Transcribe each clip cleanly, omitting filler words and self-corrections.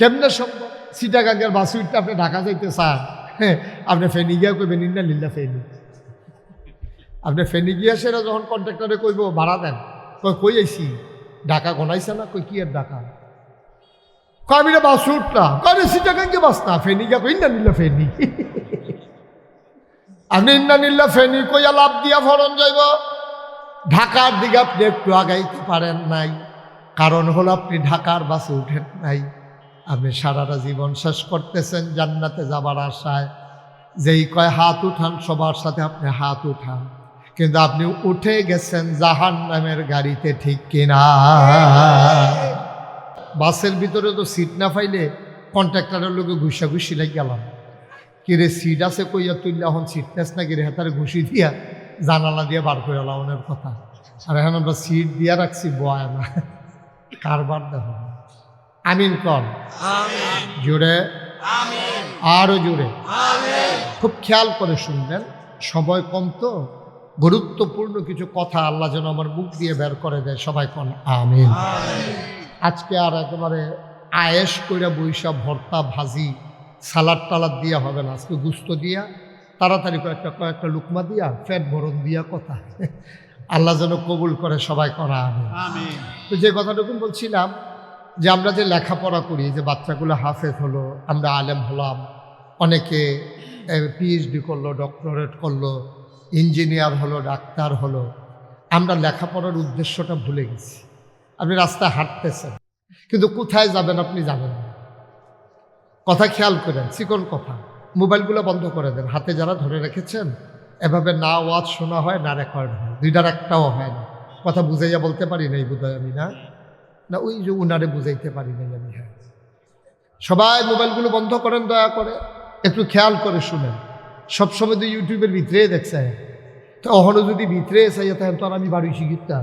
কেমনে সম্ভব? চিটাগাঙ্গের বাসে উঠতে আপনি ঢাকা যাইতে চান, হ্যাঁ, আপনি ফেনি গিয়া কইবেন ইন্না লিল্লা ফেনি। আপনি ফেনি গিয়া সেটা যখন কন্ট্রাক্টরে কইব ভাড়া দেন, কই আইসি ঢাকা গনাইছে না, কই কি আর ঢাকা, আমি বাস উঠলাম, কারে চিটাগাঙ্গে বাস না, ফেনি গিয়া কই ইন্না লিল্লা ফেনি। আপনি ইন্না লিল্লা ফেনি কইয়া লাভ দিয়া ফরন যাইব, ঢাকার দিকে আপনি একটু আগাইতে পারেন নাই, কারণ হলো আপনি ঢাকার বাসে উঠেন নাই। আপনি সারাটা জীবন শেষ করতেছেন জান্নাতে যাবার আশায়, যেই কয় হাত উঠান সবার সাথে আপনি হাত উঠান, কিন্তু আপনি উঠে গেছেন জাহান্নামের গাড়িতে, ঠিক কিনা? বাসের ভিতরে তো সিট না পাইলে কন্ট্রাক্টরের লোকে ঘুষাঘুষি লাগে গেলাম, কিরে সিট আছে কইয়া তুললে এখন সিটনেস না কিরে হেতারে ঘুষি দিয়া জানালা দিয়ে বার করে লাউনের কথা। আর এখন আমরা সিট দিয়া রাখছি বয় না, কারবার দেখো। আমিন কর, জোরে আরো জোরে, খুব খেয়াল করে শুনবেন, সময় কম তো, গুরুত্বপূর্ণ কিছু কথা আল্লাহ যেন আমার মুখ দিয়ে বের করে দেয়, সবাই কন আমিন। আজকে আর একেবারে আয়েশ কইরা বইসা ভর্তা ভাজি সালাদ টালাদ দিয়া হবে না, আজকে গুস্ত দিয়া তাড়াতাড়ি কয়েকটা লুকমা দিয়া ফ্যাট ভরণ দিয়া কথা আল্লাহ যেন কবুল করে, সবাই করা আমিন। তো যে কথাটুকু বলছিলাম যে আমরা যে লেখাপড়া করি, যে বাচ্চাগুলো হাফেজ হলো, আমরা আলেম হলাম, অনেকে পিএইচডি করলো, ডক্টরেট করলো, ইঞ্জিনিয়ার হলো, ডাক্তার হলো, আমরা লেখাপড়ার উদ্দেশ্যটা ভুলে গেছি। আপনি রাস্তায় হাঁটতেছেন কিন্তু কোথায় যাবেন আপনি জানেন না। কথা খেয়াল করেন, চিকন কথা, মোবাইলগুলো বন্ধ করে দেন, হাতে যারা ধরে রেখেছেন, এভাবে না ওয়াজ শোনা হয় না রেকর্ড হয়, দুইটার একটাও হয় না। কথা বুঝাইয়া বলতে পারি নাই বোধহয় আমি, না না ওই যে উনারে বুঝাইতে পারি নাই আমি। হ্যাঁ, সবাই মোবাইলগুলো বন্ধ করেন, দয়া করে একটু খেয়াল করে শুনেন। সবসময় তো ইউটিউবের ভিতরে দেখছে, তো ওখানে যদি ভিতরে এসে তখন তো আর আমি বাড়ি শিখিতা,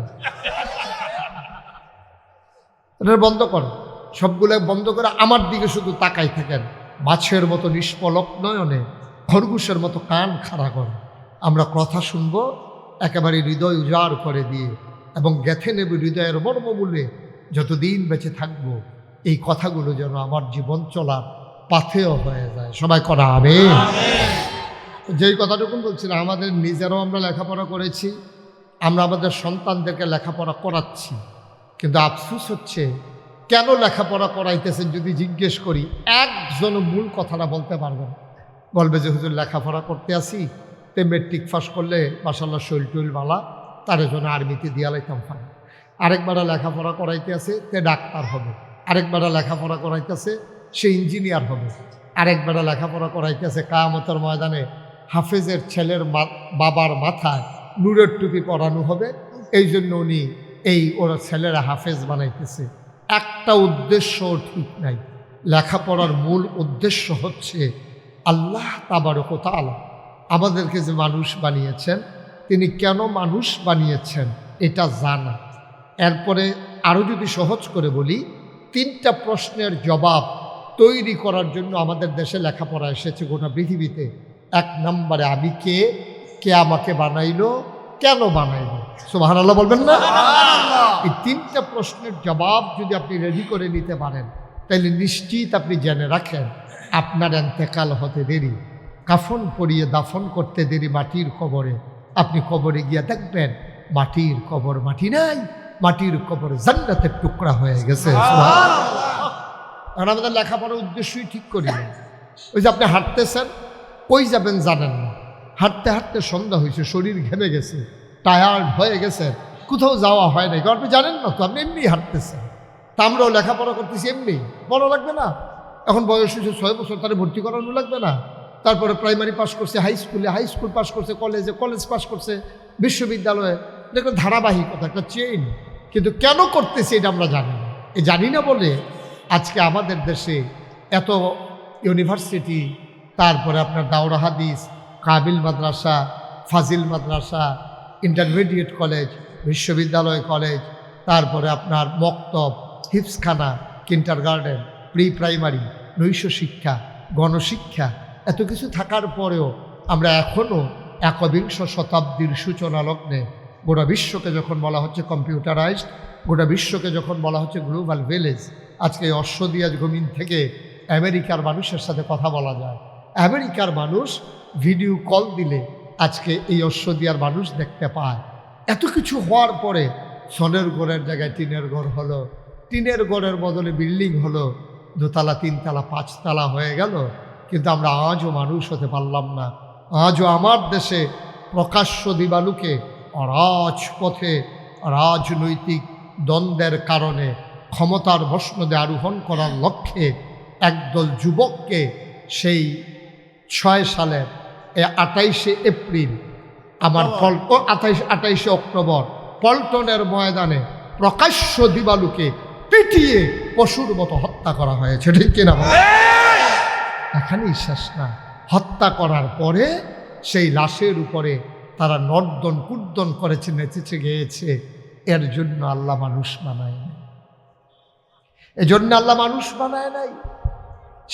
এটা বন্ধ করেন, সবগুলো বন্ধ করে আমার দিকে শুধু তাকাই থাকেন, মাছের মতো নিষ্পলক নয়নে, খরগোশের মতো কান খাড়া করেন। আমরা কথা শুনবো একেবারে হৃদয় উজাড় করে দিয়ে, এবং গেথে নেব হৃদয়ের মর্মমূলে, যতদিন বেঁচে থাকবো এই কথাগুলো যেন আমার জীবন চলার পাথেয় হয়ে যায়, সবাই করা আমিন। যেই কথাটুকু বলছিলাম, আমাদের নিজেরাও আমরা লেখাপড়া করেছি, আমরা আমাদের সন্তানদেরকে লেখাপড়া করাচ্ছি, কিন্তু আফসোস হচ্ছে কেন লেখাপড়া করাইতেছেন যদি জিজ্ঞেস করি, একজন মূল কথাটা বলতে পারবেন, বলবে যে হুজুর লেখাপড়া করতে আসি, তে মেট্রিক পাস করলে মাশাআল্লাহ শৈল টৈল বালা, তার জন্য আর্মিতে দিয়া লাইতাম ফান। আরেকবার লেখাপড়া করাইতে আছে তে ডাক্তার হবে, আরেকবার লেখাপড়া করাইতেছে সে ইঞ্জিনিয়ার হবে, আরেকবার লেখাপড়া করাইতেছে কিয়ামতের ময়দানে হাফেজের ছেলের বাবার মাথায় নূরের টুপি পরানো হবে, এই জন্য উনি ওরা ছেলেরা হাফেজ বানাইতেছে। একটা উদ্দেশ্য ঠিক নাই। লেখাপড়ার মূল উদ্দেশ্য হচ্ছে আল্লাহ তাবারক ওয়া তাআলা আমাদেরকে যে মানুষ বানিয়েছেন, তিনি কেন মানুষ বানিয়েছেন এটা জানা। এরপরে আরও যদি সহজ করে বলি, 3টা প্রশ্নের জবাব তৈরি করার জন্য আমাদের দেশে লেখাপড়া এসেছে গোটা পৃথিবীতে। 1 নম্বরে আমি কে, কে আমাকে বানাইলো, কেন বানাইলো, সুবহানাল্লাহ বলবেন না? এই 3টা প্রশ্নের জবাব যদি আপনি রেডি করে নিতে পারেন, তাহলে নিশ্চিত আপনি জেনে রাখেন আপনার ইন্তেকাল হতে দেরি, কাফন পরিয়ে দাফন করতে দেরি মাটির কবরে। আপনি কবরে গিয়ে দেখবেন মাটির কবর মাটি নাই, মাটির কবর জান্নাতের টুকরা হয়ে গেছে। আর আমাদের লেখাপড়ার উদ্দেশ্যই ঠিক করি না। ওই যে আপনি হাঁটতেছেন, কই যাবেন জানেন না, হাঁটতে হাঁটতে সন্ধ্যা হয়েছে, শরীর ঘেমে গেছে, টায়ার্ড হয়ে গেছে, কোথাও যাওয়া হয় নাই, কারণ আপনি জানেন না তো, আপনি এমনি হাঁটতেছেন। তা আমরাও লেখাপড়া করতেছি এমনি, বড় লাগবে না, এখন বয়স হয়েছে 6 বছর, তারা ভর্তি করানো লাগবে না। তারপরে প্রাইমারি পাস করছে, হাই স্কুল পাস করছে, কলেজ পাস করছে, বিশ্ববিদ্যালয়ে, এটা একটা ধারাবাহিকতা, একটা চেইন। কিন্তু কেন করতেছি এটা আমরা জানি না। জানি না বলে আজকে আমাদের দেশে এত ইউনিভার্সিটি, তারপরে আপনার দাওরা হাদিস, কাবিল মাদ্রাসা, ফাজিল মাদ্রাসা, ইন্টারমিডিয়েট কলেজ, বিশ্ববিদ্যালয় কলেজ, তারপরে আপনার মক্তব, হিফজখানা, কিন্ডারগার্টেন, প্রি প্রাইমারি, নৈশ শিক্ষা, গণশিক্ষা, এত কিছু থাকার পরেও আমরা এখনও 21বিংশ শতাব্দীর সূচনা লগ্নে গোটা বিশ্বকে যখন বলা হচ্ছে কম্পিউটারাইজড, গোটা বিশ্বকে যখন বলা হচ্ছে গ্লোবাল ভিলেজ, আজকে অশ্বদিয়া জমিন থেকে আমেরিকার মানুষের সাথে কথা বলা যায়। আমেরিকার মানুষ ভিডিও কল দিলে আজকে এই অশ্বদিয়ার মানুষ দেখতে পায়। এত কিছু হওয়ার পরে সনের ঘরের জায়গায় টিনের ঘর হলো, টিনের ঘরের বদলে বিল্ডিং হলো, 2 তলা 3 তলা 5 তলা হয়ে গেল। কিন্তু আমরা আজও মানুষ হতে পারলাম না। আজও আমার দেশে প্রকাশ্য দিবালুকে রাজপথে রাজনৈতিক দ্বন্দ্বের কারণে ক্ষমতার মসনদে আরোহণ করার লক্ষ্যে একদল যুবককে সেই 6 সালের 28শে এপ্রিল আমার 28শে অক্টোবর পল্টনের ময়দানে প্রকাশ্য দিবালুকে পিটিয়ে পশুর মতো হত্যা করা হয়েছে, ঠিক কিনা? এখানেই শেষ না, হত্যা করার পরে সেই লাশের উপরে তারা নর্দন কুর্দন করেছে, নেচেছে, গেয়েছে। এর জন্য আল্লাহ মানুষ বানায় নাই, এজন্য আল্লাহ মানুষ বানায় নাই।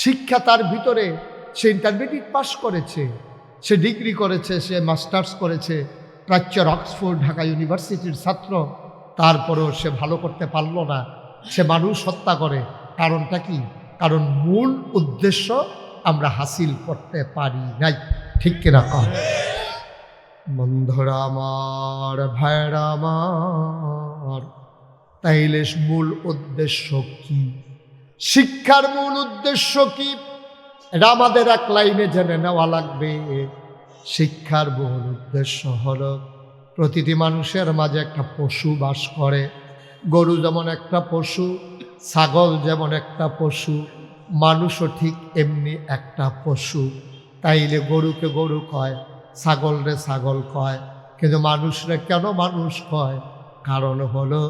শিক্ষা তার ভিতরে, সে ইন্টারমিডিয়েট পাস করেছে, সে ডিগ্রি করেছে, সে মাস্টার্স করেছে, প্রাচ্যের অক্সফোর্ড ঢাকা ইউনিভার্সিটির ছাত্র, তারপরেও সে ভালো করতে পারল না, সে মানুষ হত্যা করে। কারণটা কি? কারণ মূল উদ্দেশ্য আমরা হাসিল করতে পারি নাই, ঠিক কিনা? বন্ধুরা আমার, ভাইরা আমার, তাইলে মূল উদ্দেশ্য কি? শিক্ষার মূল উদ্দেশ্য কি? এটা আমাদের এক লাইনে জেনে নেওয়া লাগবে। শিক্ষার মূল উদ্দেশ্য হলো প্রতিটি মানুষের মাঝে একটা পশু বাস করে। গরু যেমন একটা পশু, ছাগল যেমন একটা পশু, মানুষও ঠিক এমনি একটা পশু। তাইলে গরুকে গরু কয়, ছাগলরে ছাগল কয়, কিন্তু মানুষরে কেন মানুষ কয়? কারণ হলো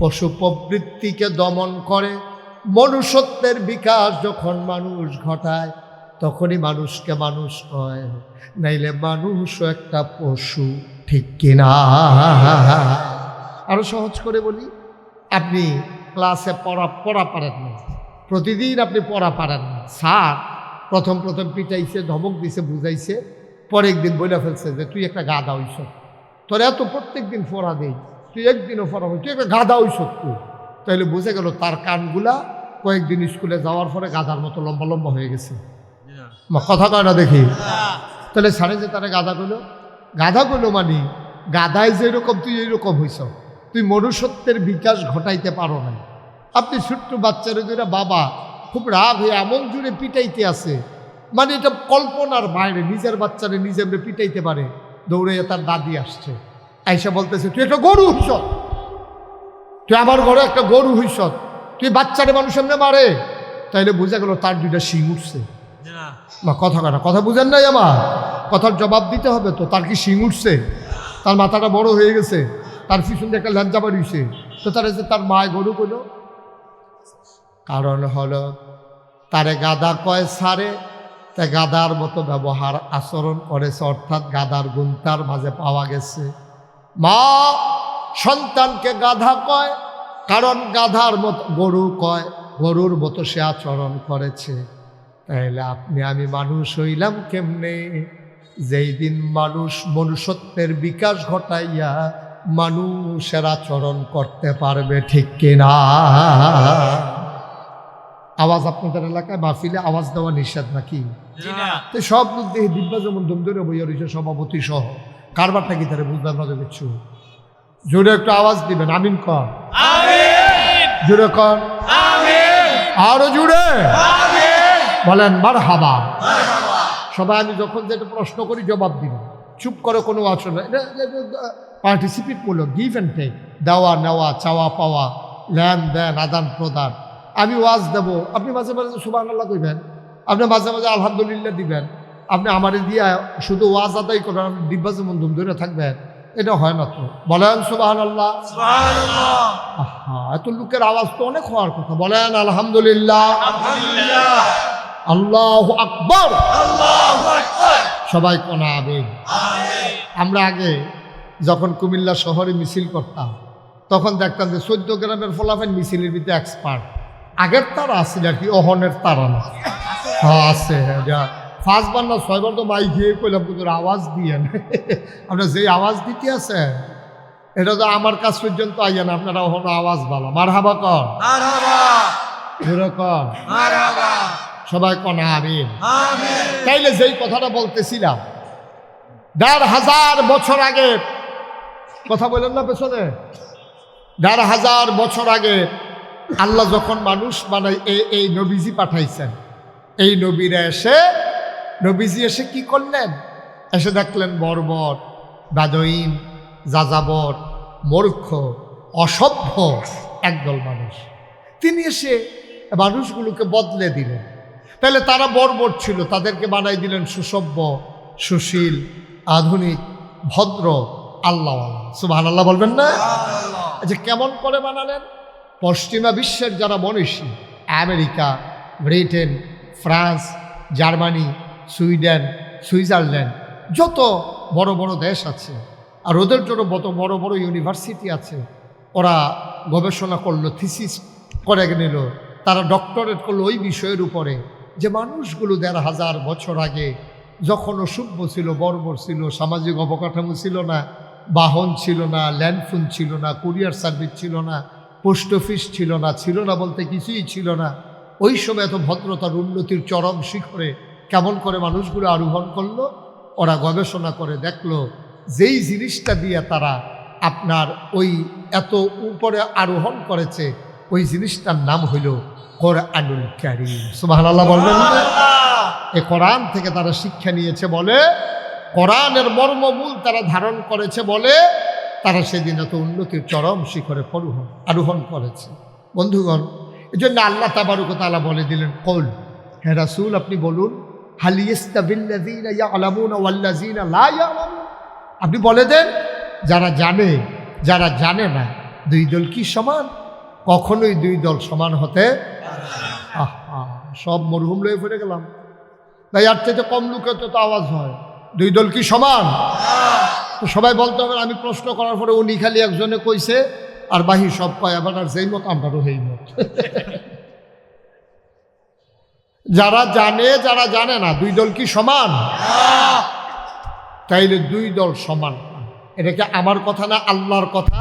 পশু প্রবৃত্তিকে দমন করে মনুষ্যত্বের বিকাশ যখন মানুষ ঘটায় তখনই মানুষকে মানুষ কয়, নাইলে মানুষও একটা পশু, ঠিক কিনা? আরো সহজ করে বলি, আপনি ক্লাসে পড়া পারেন না, প্রতিদিন আপনি পড়া পারেন না। স্যার প্রথম পিটাইছে, ধমক দিছে, বুঝাইছে, পরে একদিন বলে ফেলছে যে তুই একটা গাধা হইছ, তোর এত প্রত্যেক দিন পড়া দেই, তুই একদিনও পড়া হই, তুই একটা গাধা হইছ তুই। তাহলে বুঝে গেল তার কানগুলা কয়েকদিন স্কুলে যাওয়ার পরে গাধার মতো লম্বা লম্বা হয়ে গেছে। কথা কয় না দেখি? তাহলে সারে যে তারা গাধা কইলো মানে গাধায় যেরকম তুই এইরকম হইছ, তুই মনুষ্যত্বের বিকাশ ঘটাইতে পারো না। আপনি ছোট্ট বাচ্চারা যেটা বাবা খুব রাগ হয়ে এমন জুড়ে পিটাইতে আছে, মানে এটা কল্পনার বাইরে, নিজের বাচ্চারে নিজের পিটাইতে পারে। দৌড়ে তার দাদি আসছে, আইসা বলতেছে তুই একটা গরু হইছ, তুই আমার ঘরে একটা গরু হইছ, তুই বাচ্চারে মানুষ এমনি মারে। তাইলে বোঝা গেল তার 2টা শিং উঠছে। কথা বুঝেন নাই? আমার কথার জবাব দিতে হবে তো। তার কি শিং উঠছে? তার মাথাটা বড় হয়ে গেছে, তার পিছনে একটা লজ্জা বাড়িয়েছে, তো তার যে তার মায় গরু কইল। কারণ হলো তারে গাধা কয় সারে, তা গাধার মতো ব্যবহার আচরণ করেছে, অর্থাৎ গাধার গুণ তার মাঝে পাওয়া গেছে। মা সন্তানকে গাধা কয় কারণ গাধার মতো গরু কয়, গরুর মতো সে আচরণ করেছে। তাইলে আপনি আমি মানুষ হইলাম কেমনে? যেই দিন মানুষ মনুষ্যত্বের বিকাশ ঘটাইয়া মানুষের আচরণ করতে পারবে, ঠিক কিনা? আওয়াজ আপনাদের এলাকায় মাহফিলে আওয়াজ দেওয়া নিষেধ নাকি? তো সব লোক দেখে দিব্যা যেমন দম ধরে বইয়া রয়েছে, সভাপতি সহ। কারবারটা কি তারা বুঝলাম না কিছু? জোরে একটু আওয়াজ দিবেন, আমিন কর, জোরে কর, আরো জোরে বলেন মারহাবা। সবাই আমি যখন যেটা প্রশ্ন করি জবাব দিবেন, চুপ করে কোনো আচরণ। এটা পার্টিসিপেট মূলক, গিভ অ্যান্ড টেক, দেওয়া নেওয়া, চাওয়া পাওয়া, লেনদেন, আদান প্রদান। আমি ওয়াজ দেবো, আপনি মাঝে মাঝে সুবহানাল্লাহ কইবেন, আপনি মাঝে মাঝে আলহামদুলিল্লাহ দিবেন। আপনি আমারে দিয়া শুধু ওয়াজ আদায় করেন, আপনি ডিব্বা যেমন ধুম ধরে থাকবেন, এটা হয় না তো। বলেন সুবহানাল্লাহ। আহা, এত লোকের আওয়াজ তো অনেক হওয়ার কথা। বলেন আলহামদুলিল্লাহ, আল্লাহু আকবার, সবাই কোন আমিন। আমরা আগে যখন কুমিল্লা শহরে মিছিল করতাম তখন দেখতাম যে 14 গ্রামের ফলাফল মিছিলের ভিতরে এক্সপার্ট। আগের তারা আছে আর কি, অহনের তারা না। হ্যাঁ আছে, হ্যাঁ 5 বার না 6 বার তো মাই দিয়ে কইলাম কিন্তু আওয়াজ দিয়ে আপনার যে আওয়াজ দিতে আছে এটা তো আমার কাছ পর্যন্ত আইয়া না, আপনারা অহন আওয়াজ ভালো। মারহাবা কর, যেরকম সবাই কনা আমিন। তাইলে যেই কথাটা বলতেছিলাম ১,৫০০ বছর আগে, কথা বললেন না পেছনে, ১,৫০০ বছর আগে আল্লাহ যখন মানুষ বানাই এই নবীজি পাঠাইছেন, এই নবীজি এসে কি করলেন? এসে দেখলেন বর্বর, বাদইন, যাযাবর, মূর্খ, অসভ্য একদল মানুষ। তিনি এসে মানুষগুলোকে বদলে দিলেন। তাহলে তারা বর্বর ছিল, তাদেরকে বানাই দিলেন সুসভ্য, সুশীল, আধুনিক, ভদ্র, আল্লাহওয়ালা। সুবহানাল্লাহ বলবেন না? আচ্ছা, কেমন করে বানালেন? পশ্চিমা বিশ্বের যারা মনীষী, America, Britain, France, Germany, Sweden, Switzerland, যত বড় বড় দেশ আছে, আর ওদের জন্য কত বড় বড় ইউনিভার্সিটি আছে, ওরা গবেষণা করলো, থিসিস করে নিল, তারা ডক্টরেট করলো ওই বিষয়ের উপরে যে মানুষগুলো ১,৫০০ বছর আগে যখন অসভ্য ছিল, বর্বর ছিল, সামাজিক অবকাঠামো ছিল না, বাহন ছিল না, ল্যান্ডফোন ছিল না, কুরিয়ার সার্ভিস ছিল না, পোস্ট অফিস ছিল না বলতে কিছুই ছিল না। ওই সময় এত ভদ্রতার উন্নতির চরম শিখরে কেমন করে মানুষগুলো আরোহণ করলো? ওরা গবেষণা করে দেখলো যেই জিনিসটা দিয়ে তারা আপনার ওই এত উপরে আরোহণ করেছে, ওই জিনিসটার নাম হইল কোরআনুল কারীম। সুবহানাল্লাহ বলবেন না? এই কোরআন থেকে তারা শিক্ষা নিয়েছে বলে, কোরআনের মর্মমূল তারা ধারণ করেছে বলে তারা সেদিন এত উন্নতির চরম শিখরে আরোহণ করেছে। বন্ধুগণ, এই জন্য আল্লাহ তাবারক ওয়া তাআলা বলে দিলেন, কল, হে রাসূল আপনি বলুন, হাল ইয়াস্তাবিল্লাযীনা ইয়ালামুনা ওয়াল্লাযীনা লা ইয়ালামুন, আপনি বলে দেন যারা জানে যারা জানে না দুই দল কি সমান? কখনোই দুই দল সমান হতে সব মরহুম লয়ে ফিরে গেলাম। তাই আর থেকে কম লোকের তো আওয়াজ হয়, দুই দল কি সমান? তো সবাই বলতে হবে। আমি প্রশ্ন করার পরে উনি খালি একজনে কইছে আর বাহি সব কয়, আবার আর যেই মত আমরাও সেই মত। যারা জানে যারা জানে না দুই দল কি সমান? তাইলে দুই দল সমান। এটা কি আমার কথা না, আল্লাহর কথা?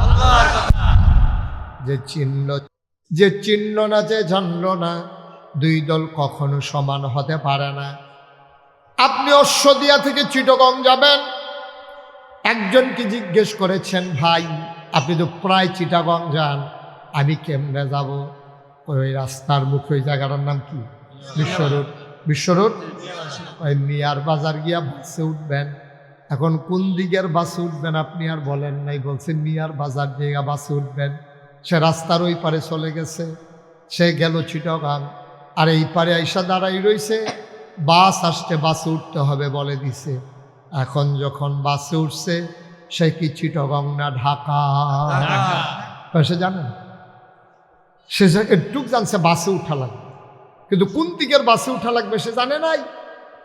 যে চিহ্ন না, যে জানল না, দুই দল কখনো সমান হতে পারে না। আপনি অশ্বদিয়া থেকে চিটাগং যাবেন, একজনকে জিজ্ঞেস করেছেন, ভাই আপনি তো প্রায় চিটাগং যান, আমি কেমনে যাব? ওই রাস্তার মুখে ওই জায়গাটার নাম কি? বিশ্বরোড। ওই মিয়ার বাজার গিয়া বাসে উঠবেন। এখন কোন দিকের বাসে উঠবেন আপনি আর বলেন নাই, বলছে মিয়ার বাজার দিয়ে বাসে উঠবেন। সে রাস্তার ওই পারে চলে গেছে, সে গেল চিটাগং, আর এই পারে আইসা দাঁড়াই রইছে, বাস আসতে বাসে উঠতে হবে বলে দিছে। এখন যখন বাসে উঠছে, সে কি চিটাগং না ঢাকা? সে জানেন, সে একটু জানছে বাসে উঠা লাগবে, কিন্তু কোন দিকের বাসে উঠা লাগবে সে জানে নাই।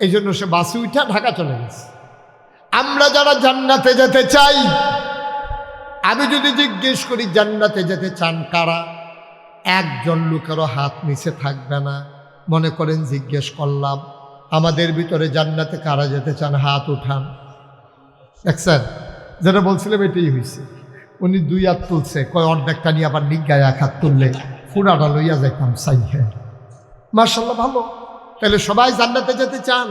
এই জন্য সে বাসে উঠা ঢাকা চলে গেছে। আমরা যারা জান্নাতে যেতে চাই, আমি যদি জিজ্ঞেস করি জান্নাতে যেতে চান কারা, একজন লোকেরও হাত নিচে থাকবে না। মনে করেন জিজ্ঞেস করলাম, আমাদের ভিতরে জান্নাতে কারা যেতে চান? হাত উঠান। দেখছেন, যেটা বলছিলাম এটাই হয়েছে। উনি 2 হাত তুলছে, কয় অর্ধেকটা নিয়ে আবার নিগায় 1 হাত তুললে পুরাটা লইয়া যাইতাম চাইহে। মাশাআল্লাহ, ভালো। তাহলে সবাই জান্নাতে যেতে চান?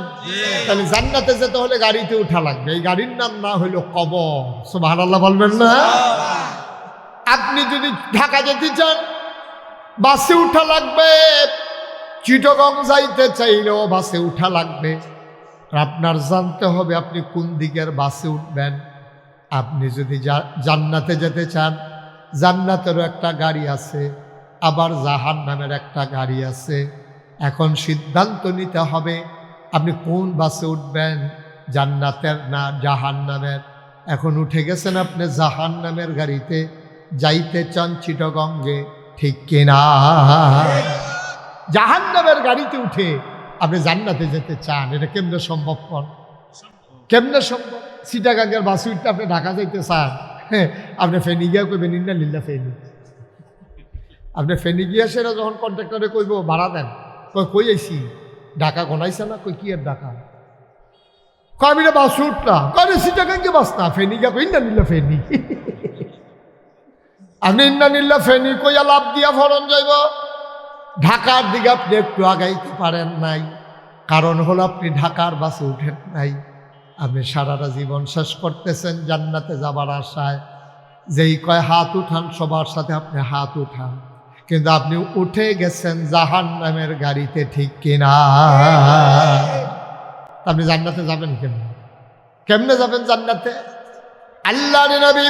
তাহলে জান্নাতে যেতে হলে গাড়িতে উঠা লাগবে। এই গাড়ির নাম না হইল কবর। সুবহানাল্লাহ বলবেন না? আপনি যদি ঢাকা যেতে চান, বাসে উঠা লাগবে। চিটাগং যাইতে চাইলেও বাসে উঠা লাগবে। আপনার জানতে হবে আপনি কোন দিকের বাসে উঠবেন। আপনি যদি জান্নাতে যেতে চান, জান্নাতেরও একটা গাড়ি আছে, আবার জাহান্নামের একটা গাড়ি আছে। এখন সিদ্ধান্ত নিতে হবে আপনি কোন বাসে উঠবেন, জান্নাতের না জাহান্নামের। এখন উঠে গেছেন আপনি জাহান্নামের গাড়িতে, যাইতে চান চিটাগঙ্গে, ঠিক কিনা? জাহান্নামের গাড়িতে উঠে আপনি জান্নাতে যেতে চান, এটা কেমনে সম্ভব? কেমনে সম্ভব? চিটাগঙ্গের বাসে উঠতে আপনি ঢাকা যাইতে চান, হ্যাঁ, আপনি ফেনি গিয়া কইবেন ইন্না লিল্লাহ ফেনি। আপনি ফেনি গিয়া সেটা যখন কন্ট্রাক্টরে কইব ভাড়া দেন, কই আইসি ঢাকা গনাইছে না, কই কি আর ঢাকা? আমি না বাস উঠলাম, কয়ে চিটাগঙ্গে বাস না, ফেনি গিয়া কই ইন্না লিল্লাহ ফেনি। আপনি ইন্না লিল্লাহ ফেনি কইয়া লাভ দিয়া ফরন যাইব, ঢাকার দিকে আপনি একটু আগাইতে পারেন নাই, কারণ হলো আপনি ঢাকার বাসে উঠেন নাই। আপনি সারাটা জীবন শেষ করতেছেন জান্নাতে যাবার আশায়। যেই কয় হাত উঠান সবার সাথে আপনি হাত উঠান, কিন্তু আপনি উঠে গেছেন জাহান্নামের গাড়িতে, ঠিক কিনা? আপনি জান্নাতে যাবেন কেমনে? কেমনে যাবেন জান্নাতে? আল্লাহর নবী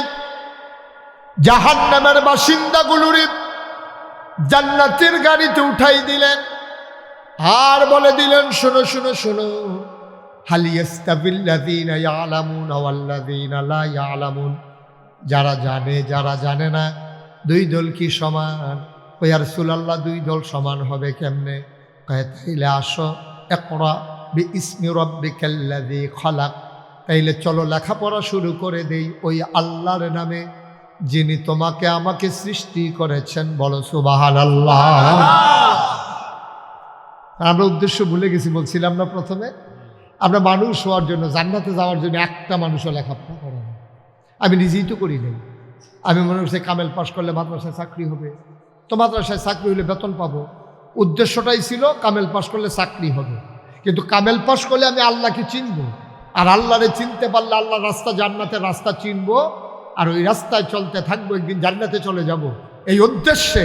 জাহান্নামের বাসিন্দাগুলোর জান্নাতের গাড়িতে উঠাই দিলেন আর বলে দিলেন, শোনো শোনো শোনো, হাল ইয়াস্তাবিল্লাযীনা ইয়ালামুনা ওয়াল্লাযীনা লা ইয়ালামুন, যারা জানে যারা জানে না দুই দল কি সমান? ও ইয়া রাসূলুল্লাহ, দুই দল সমান হবে কেমনে? কয় তাইলে আসো, ইকরা বিইসমি রাব্বিকাল্লাযী খালাক, তাইলে চলো লেখাপড়া শুরু করে দেই ওই আল্লাহর নামে যিনি তোমাকে আমাকে সৃষ্টি করেছেন। বলো সুবহানাল্লাহ। আমরা উদ্দেশ্য ভুলে গেছি, বলছিলাম না প্রথমে, আমরা মানুষ হওয়ার জন্য, জান্নাতে যাওয়ার জন্য একটা মানুষও লেখাপড়া করে না। আমি নিজেই তো করি নাই। আমি মনে করছি কামেল পাশ করলে মাদ্রাসায় চাকরি হবে, তো মাদ্রাসায় চাকরি হলে বেতন পাবো। উদ্দেশ্যটাই ছিল কামেল পাশ করলে চাকরি হবে, কিন্তু কামেল পাশ করলে আমি আল্লাহকে চিনব, আর আল্লাহরে চিনতে পারলে আল্লাহর রাস্তা, জান্নাতের রাস্তা চিনব, আর ওই রাস্তায় চলতে থাকবো, একদিন জান্নাতে চলে যাব। এই উদ্দেশ্যে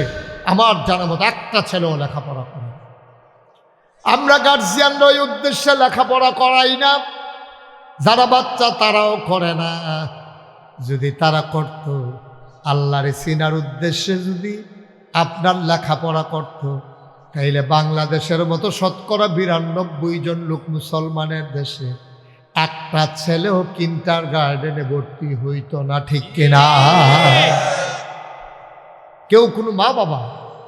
আমার জানা মতো একটা ছেলেও লেখাপড়া করে। আমরা গার্জিয়ানরা ওই উদ্দেশ্যে লেখাপড়া করাই না। যারা বাচ্চা তারাও করে না। যদি তারা করত, আল্লাহরে চিনার উদ্দেশ্যে যদি আপনার লেখাপড়া করত, তাইলে বাংলাদেশের মতো শতকরা 92 জন লোক মুসলমানের দেশে একটা ছেলেও কিন্ডারগার্টেনে ভর্তি হইতো না, ঠিক কিনা? কেউ কোনো মা বাবা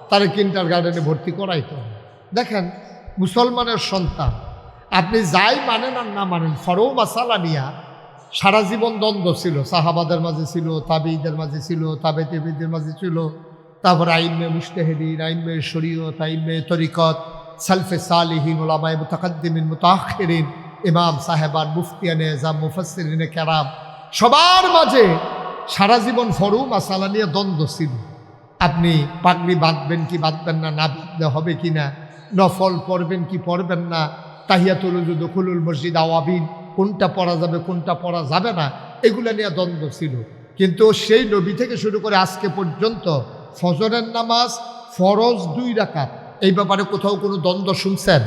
তারা কিন্ডারগার্টেনে ভর্তি করাইতো না। দেখেন, মুসলমানের সন্তান আপনি যাই মানেন আর না মানেন, ফরও মাসালা নিয়া সারা জীবন দ্বন্দ্ব ছিল। সাহাবাদের মাঝে ছিল, তাবিঈদের মাঝে ছিল, তাবে তাবিঈদের মাঝে ছিল, তারপর আইমে মুজতাহিদিন, আইমে শরীয়ত, আইমে তরিকত, সালফে সালিহিন, উলামায়ে মুতাকাদ্দিমিন, মুতাআখিরিন, ইমাম সাহেবান, মুফতিয়ানে এজাম, মুফাসসিরিনে কেরাম, সবার মাঝে সারা জীবন ফরও মাসালা নিয়ে দ্বন্দ্ব ছিল। আপনি পাগড়ি বাঁধবেন কি বাঁধবেন না, না বাঁধলে হবে কি না, নফল পড়বেন কি পড়বেন না, তাহিয়াতুল ওযু, দুখুলুল মসজিদ, আওয়াবিন, কোনটা পড়া যাবে কোনটা পড়া যাবে না, এগুলো নিয়ে দ্বন্দ্ব ছিল। কিন্তু সেই নবী থেকে শুরু করে আজকে পর্যন্ত ফজরের নামাজ ফরজ 2 রাকাত, এই ব্যাপারে কোথাও কোনো দ্বন্দ্ব শুনছেন?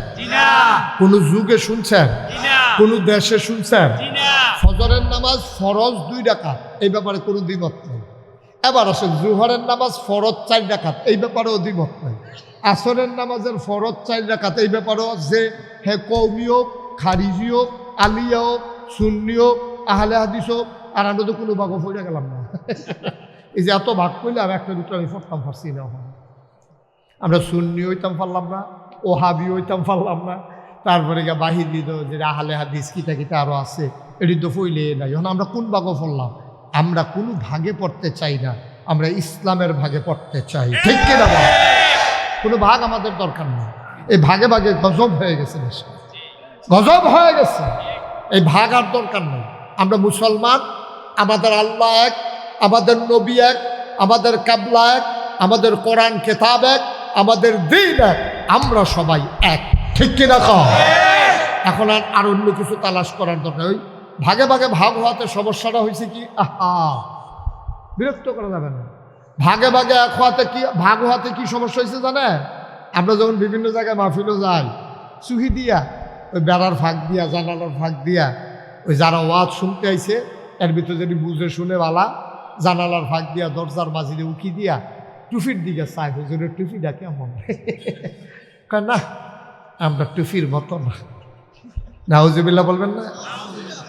কোনো যুগে শুনছেন? কোনো দেশে শুনছেন? ফজরের নামাজ ফরজ 2 রাকাত, এই ব্যাপারে কোনো দ্বিমত নেই। এবার আসেন জোহরের নামাজ ফরজ 4 রাকাত, এই ব্যাপারেও দ্বিমত নেই। আসরের নামাজের ফরজ 4 রাকাত, এই ব্যাপারেও যে হে কওমি হোক, খারিজি হোক, আলিয়া হোক, সুন্নি হোক, আহলে হাদিস হোক, আর আমরা তো কোনো ভাগও পড়ে গেলাম না। এই যে এত ভাগ করলাম, একটা দুটো আমি পড়তাম পারছি না। আমরা সুন্নি হইতাম পারলাম না, ওহাবি হইতাম পারলাম না, তারপরে গিয়ে বাহির দিত যে আহলে হাদিস কিতা কিতা আরও আছে, এটি তো ফইলে নাই। এখন আমরা কোন ভাগও পড়লাম? আমরা কোনো ভাগে পড়তে চাই না, আমরা ইসলামের ভাগে পড়তে চাই, ঠিক কিনা? কোনো ভাগ আমাদের দরকার নেই। এই ভাগে ভাগে গজব হয়ে গেছে, গজব হয়ে গেছে। এই ভাগ আর দরকার নেই। আমরা মুসলমান, আমাদের আল্লাহ এক, আমাদের নবী এক, আমাদের কাবলা এক, আমাদের কোরআন কিতাব এক, আমাদের দ্বীন এক, আমরা সবাই এক, ঠিক কিনা? এখন আর অন্য কিছু তালাশ করার দরকার। ওই ভাগে ভাগে ভাগ হওয়াতে সমস্যাটা হয়েছে কি, বিরক্ত করা যাবে না। ভাগে ভাগে এক হওয়াতে কি, ভাগ হওয়াতে কি সমস্যা হয়েছে জানে? আমরা যখন বিভিন্ন জায়গায় মাহফিলও যাই, চুহি দিয়া, ওই বেড়ার ফাঁক দিয়া, জানালার ফাঁক দিয়া, ওই যারা ওয়াজ শুনতে আইছে এর ভিতরে যদি বুঝে শুনে বালা, জানালার ফাঁক দিয়া, দরজার মাঝি দিয়ে উকি দিয়া টুফির দিকে চাই, হুজুরের টুফিটা কেমন? না, আমরা টুফির মতো না। নাউজুবিল্লাহ বলবেন না?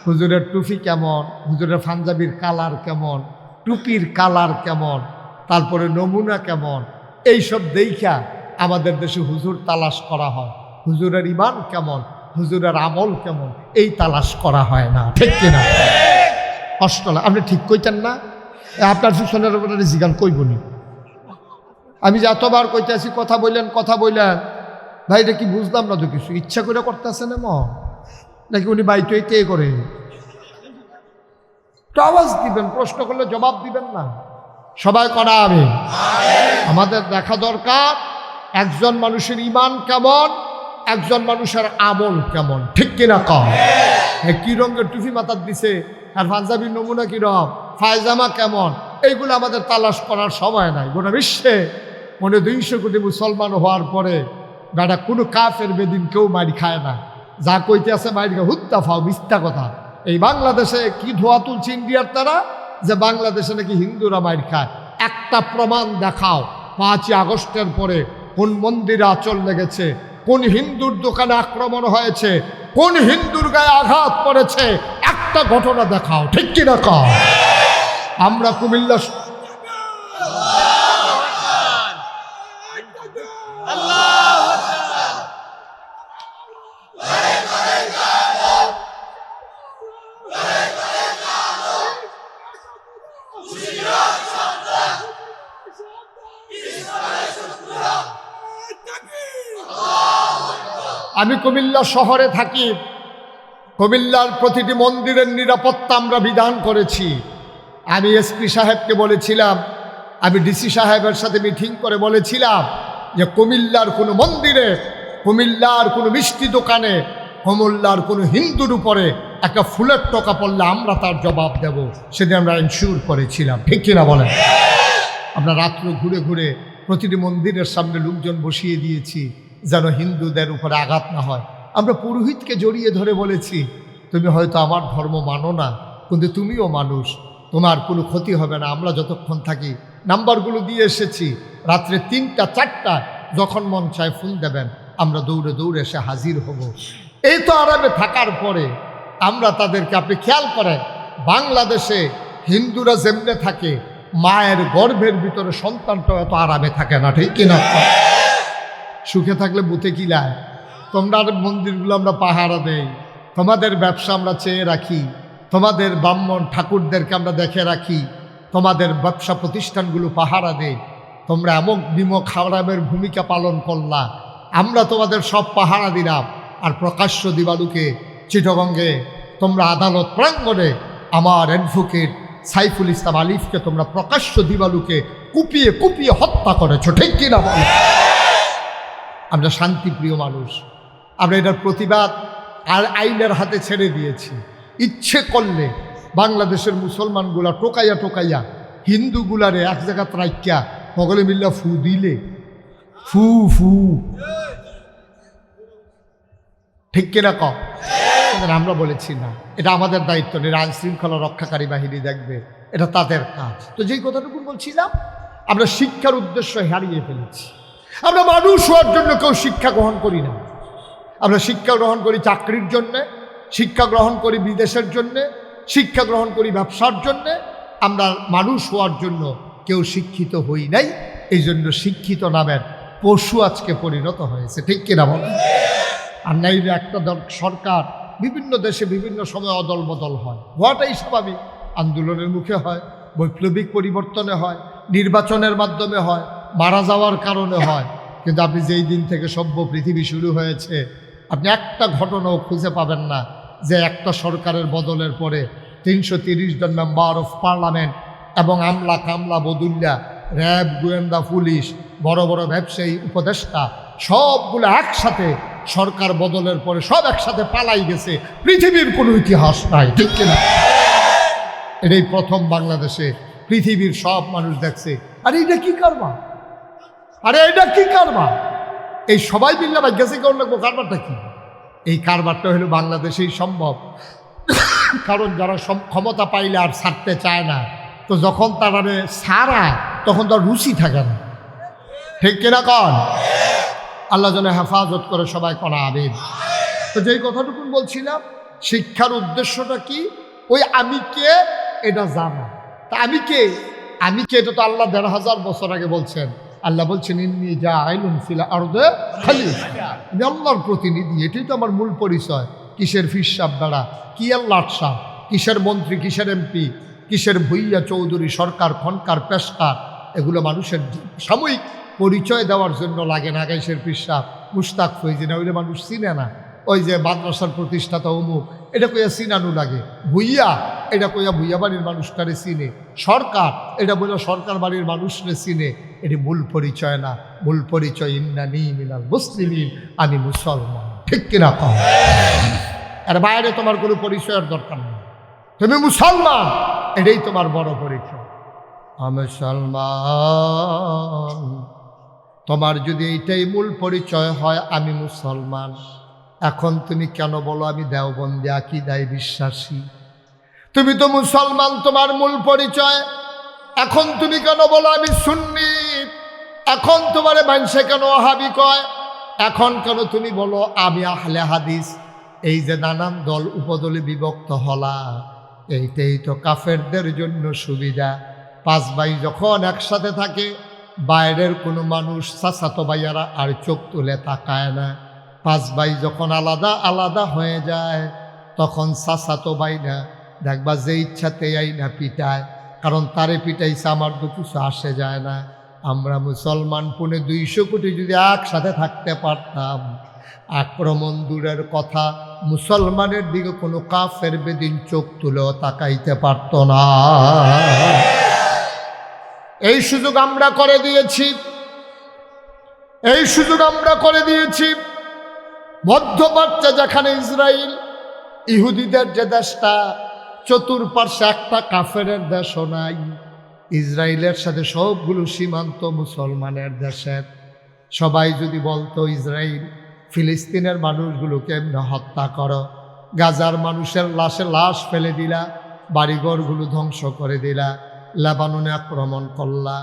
হুজুরের টুফি কেমন, হুজুরের পাঞ্জাবির কালার কেমন, টুপির কালার কেমন, তারপরে নমুনা কেমন, এইসব দেখা আমাদের দেশে হুজুর তালাশ করা হয়। হুজুরের ঈমান কেমন, হুজুরের আমল কেমন, এই তালাশ করা হয় না, ঠিক কিনা? কষ্ট লাগে। আপনি ঠিক কইতেন না? আপনার পিছনের উপরে জিগান কইবনি। আমি যে এতবার কইতে আছি কথা বললেন, কথা বললেন, ভাই এটা কি বুঝলাম না তো কিছু। ইচ্ছা করে করতে আসে না মন, নাকি উনি বাইতে কে করে? তো আওয়াজ দিবেন, প্রশ্ন করলে জবাব দিবেন না। সবাই করা আমি আমাদের দেখা দরকার একজন মানুষের ঈমান কেমন, একজন মানুষের আমল কেমন, ঠিক কিনা কম? কি রঙের টুপি মাথার দিছে, আর পাঞ্জাবির নমুনা কিরম, ফায়জামা কেমন, এইগুলো আমাদের তালাশ করার সময় নাই। গোটা বিশ্বে 200 কোটি মুসলমান হওয়ার পরে বেটা কোনো কাফের বেদিন কেউ মারি খায় না। যা কইতে আছে মারি খা হুত্তা ফাও, মিথ্যা কথা। এই বাংলাদেশে কি ধোয়া তুলছে ইন্ডিয়ার তারা যে বাংলাদেশে নাকি হিন্দুরা মারি খায়। একটা প্রমাণ দেখাও 5ই আগস্টের পরে কোন মন্দিরে আঁচল লেগেছে, কোন হিন্দুর দোকানে আক্রমণ হয়েছে, কোন হিন্দুর গায়ে আঘাত পড়েছে, একটা ঘটনা দেখাও, ঠিক কিনা কও? আমরা কুমিল্লা আমি কুমিল্লা শহরে থাকি। কুমিল্লার প্রতিটি মন্দিরের নিরাপত্তা আমরা বিধান করেছি। আমি এসপি সাহেবকে বলেছিলাম, আমি ডিসি সাহেবের সাথে মিটিং করে বলেছিলাম যে কুমিল্লার কোনো মন্দিরে, কুমিল্লার কোনো মিষ্টি দোকানে, কুমিল্লার কোনো হিন্দুর উপরে একটা ফুলের টোকা পড়লে আমরা তার জবাব দেব। সেদিন আমরা ইনশিওর করেছিলাম, ঠিক কিনা বলেন? আমরা রাত্র ঘুরে ঘুরে প্রতিটি মন্দিরের সামনে লোকজন বসিয়ে দিয়েছি যেন হিন্দুদের উপরে আঘাত না হয়। আমরা পুরোহিতকে জড়িয়ে ধরে বলেছি, তুমি হয়তো আমার ধর্ম মানো না, কিন্তু তুমিও মানুষ, তোমার কোনো ক্ষতি হবে না। আমরা যতক্ষণ থাকি নাম্বারগুলো দিয়ে এসেছি, রাত্রে 3টা 4টা যখন মন চায় ফোন দেবেন, আমরা দৌড়ে দৌড়ে এসে হাজির হব। এই তো আরামে থাকার পরে আমরা তাদেরকে, আপনি খেয়াল করেন বাংলাদেশে হিন্দুরা যেমনে থাকে, মায়ের গর্ভের ভিতরে সন্তানটাও এত আরামে থাকে না, ঠিক কিনা? সুখে থাকলে বুতে কিলায়। তোমরা মন্দিরগুলো আমরা পাহারা দেই, তোমাদের ব্যবসা আমরা চেয়ে রাখি, তোমাদের ব্রাহ্মণ ঠাকুরদেরকে আমরা দেখে রাখি, তোমাদের ব্যবসা প্রতিষ্ঠানগুলো পাহারা দেই। তোমরা এমন বিমুখ হারামের ভূমিকা পালন করলা, আমরা তোমাদের সব পাহারা দিলাম। আর প্রকাশ্য দিবালুকে চিটাগঙ্গে তোমরা আদালত প্রাঙ্গণে আমার অ্যাডভোকেট সাইফুল ইসলাম আলিফকে তোমরা প্রকাশ্য দিবালুকে কুপিয়ে কুপিয়ে হত্যা করেছো, ঠিক কিনা বলো? আমরা শান্তিপ্রিয় মানুষ, আমরা এটার প্রতিবাদ আর আইনের হাতে ছেড়ে দিয়েছি। ইচ্ছে করলে বাংলাদেশের মুসলমানগুলা টোকাইয়া টোকাইয়া হিন্দুগুলারে এক জায়গা রাইক্যা সকলে মিল্লা ফু দিলে, ফু ফু, ঠিক কিনা কম? আমরা বলেছি না, এটা আমাদের দায়িত্ব নেই, আইন শৃঙ্খলা রক্ষাকারী বাহিনী দেখবে, এটা তাদের কাজ। তো যেই কথাটুকু বলছিলাম, আমরা শিক্ষার উদ্দেশ্য হারিয়ে ফেলেছি। আমরা মানুষ হওয়ার জন্য কেউ শিক্ষা গ্রহণ করি না। আমরা শিক্ষা গ্রহণ করি চাকরির জন্যে, শিক্ষা গ্রহণ করি বিদেশের জন্যে, শিক্ষা গ্রহণ করি ব্যবসার জন্যে। আমরা মানুষ হওয়ার জন্য কেউ শিক্ষিত হই নাই। এই জন্য শিক্ষিত নামের পশু আজকে পরিণত হয়েছে, ঠিক কিনা বলেন? আর নাইলে একটা সরকার বিভিন্ন দেশে বিভিন্ন সময় অদল বদল হয়, হওয়াটাই স্বাভাবিক। আন্দোলনের মুখে হয়, বৈপ্লবিক পরিবর্তনে হয়, নির্বাচনের মাধ্যমে হয়, মারা যাওয়ার কারণে হয়। কিন্তু আপনি যেই দিন থেকে সভ্য পৃথিবী শুরু হয়েছে, আপনি একটা ঘটনাও খুঁজে পাবেন না যে একটা সরকারের বদলের পরে 330 জন মেম্বার অফ পার্লামেন্ট এবং আমলা কামলা বদুল্লা, র্যাব, গোয়েন্দা পুলিশ, বড় বড় ব্যবসায়ী, উপদেষ্টা সবগুলো একসাথে সরকার বদলের পরে সব একসাথে পালাই গেছে। পৃথিবীর কোনো ইতিহাস নাই, ঠিক কিনা? এটাই প্রথম বাংলাদেশে পৃথিবীর সব মানুষ দেখছে, আরে এটা কি কারবা, আরে এটা কি কারবা, এই সবাই মিললে বা গেছে কেউ লাগবো, কারবারটা কি? এই কারবারটা হলো বাংলাদেশেই সম্ভব। কারণ যারা ক্ষমতা পাইলে আর ছাড়তে চায় না, তো যখন তারা ছাড়ায় তখন তার রুচি থাকে না, ঠিক কিনা কন? আল্লাহ যেন হেফাজত করে সবাই করা আবেদ। তো যেই কথাটুকু বলছিলাম, শিক্ষার উদ্দেশ্যটা কি? ওই আমি কে এটা জানা। তা আমি কে? আমি কে এটা তো আল্লাহ ১৫০০ বছর আগে বলছেন। আল্লাহ বলছেন, ইন্নী জাইলুন ফিল আরদে খলিফা, আমি আল্লাহর প্রতিনিধি, এটাই তো আমার মূল পরিচয়। কিসের ফিরসাব বেড়া, কি আল্লাহ সাহ, কিসের মন্ত্রী, কিসের এমপি, কিসের ভুইয়া চৌধুরী, সরকার, খনকার, পেশকার, এগুলো মানুষের সাময়িক পরিচয় দেওয়ার জন্য লাগে না। গাইসের ফিরসাব, মুশতাক ফৈজি না, ওইটা মানুষ চিনে না। ওই যে মাদ্রাসার প্রতিষ্ঠাতা অমুক, এটা কইয়া চিনানো লাগে। ভুইয়া এটা কইয়া ভুইয়া বাড়ির মানুষটারে চিনে, সরকার এটা বলে সরকার বাড়ির মানুষরে চিনে। এটি মূল পরিচয় না। মূল পরিচয় ইন্নানি মিনাল মুসলিমিন, আমি মুসলমান। ঠিক কিনা কও? আর বাইরে তোমার কোনো পরিচয়ের দরকার নেই, তুমি মুসলমান, এটাই তোমার বড় পরিচয়। আমি মুসলমান। তোমার যদি এইটাই মূল পরিচয় হয় আমি মুসলমান, এখন তুমি কেন বলো আমি দেওবন্দি আকীদায় বিশ্বাসী? তুমি তো মুসলমান, তোমার মূল পরিচয়। এখন তুমি কেন বলো আমি সুন্নি? এখন তোমারে মানুষে কেন ওয়াহাবি কয়? এখন কেন তুমি বলো আমি আহলে হাদিস? এই যে নানান দল উপদলে বিভক্ত হলা, এইটাই তো কাফেরদের জন্য সুবিধা। পাঁচ ভাই যখন একসাথে থাকে, বাইরের কোনো মানুষ চাচাতো ভাইয়ারা আর চোখ তুলে তাকায় না। পাঁচ ভাই যখন আলাদা আলাদা হয়ে যায়, তখন চাচাতো ভাই না দেখবা যে ইচ্ছাতে আই না পিটায়, কারণ তারে পিটাইছে, আমার তো কিছু আসে যায় না। আমরা মুসলমান 250 কোটি যদি একসাথে থাকতে পারতাম, আক্রমণ দূরের কথা, মুসলমানের দিকে কোনো কাফের বেদিন চোখ তুলেও তাকাইতে পারত না। এই সুযোগ আমরা করে দিয়েছি, এই সুযোগ আমরা করে দিয়েছি। মধ্যপ্রাচ্যে যেখানে ইসরায়েল, ইহুদিদের যে দেশটা, চতুর্পার্শ্বে একটা কাফেরের দেশও নাই। ইসরায়েলের সাথে সবগুলো সীমান্ত মুসলমানের দেশের। সবাই যদি বলতো ইসরায়েল ফিলিস্তিনের মানুষগুলোকে এমনি হত্যা করো, গাজার মানুষের লাশে লাশ ফেলে দিলা, বাড়িঘরগুলো ধ্বংস করে দিলা, লেবাননে আক্রমণ করলা,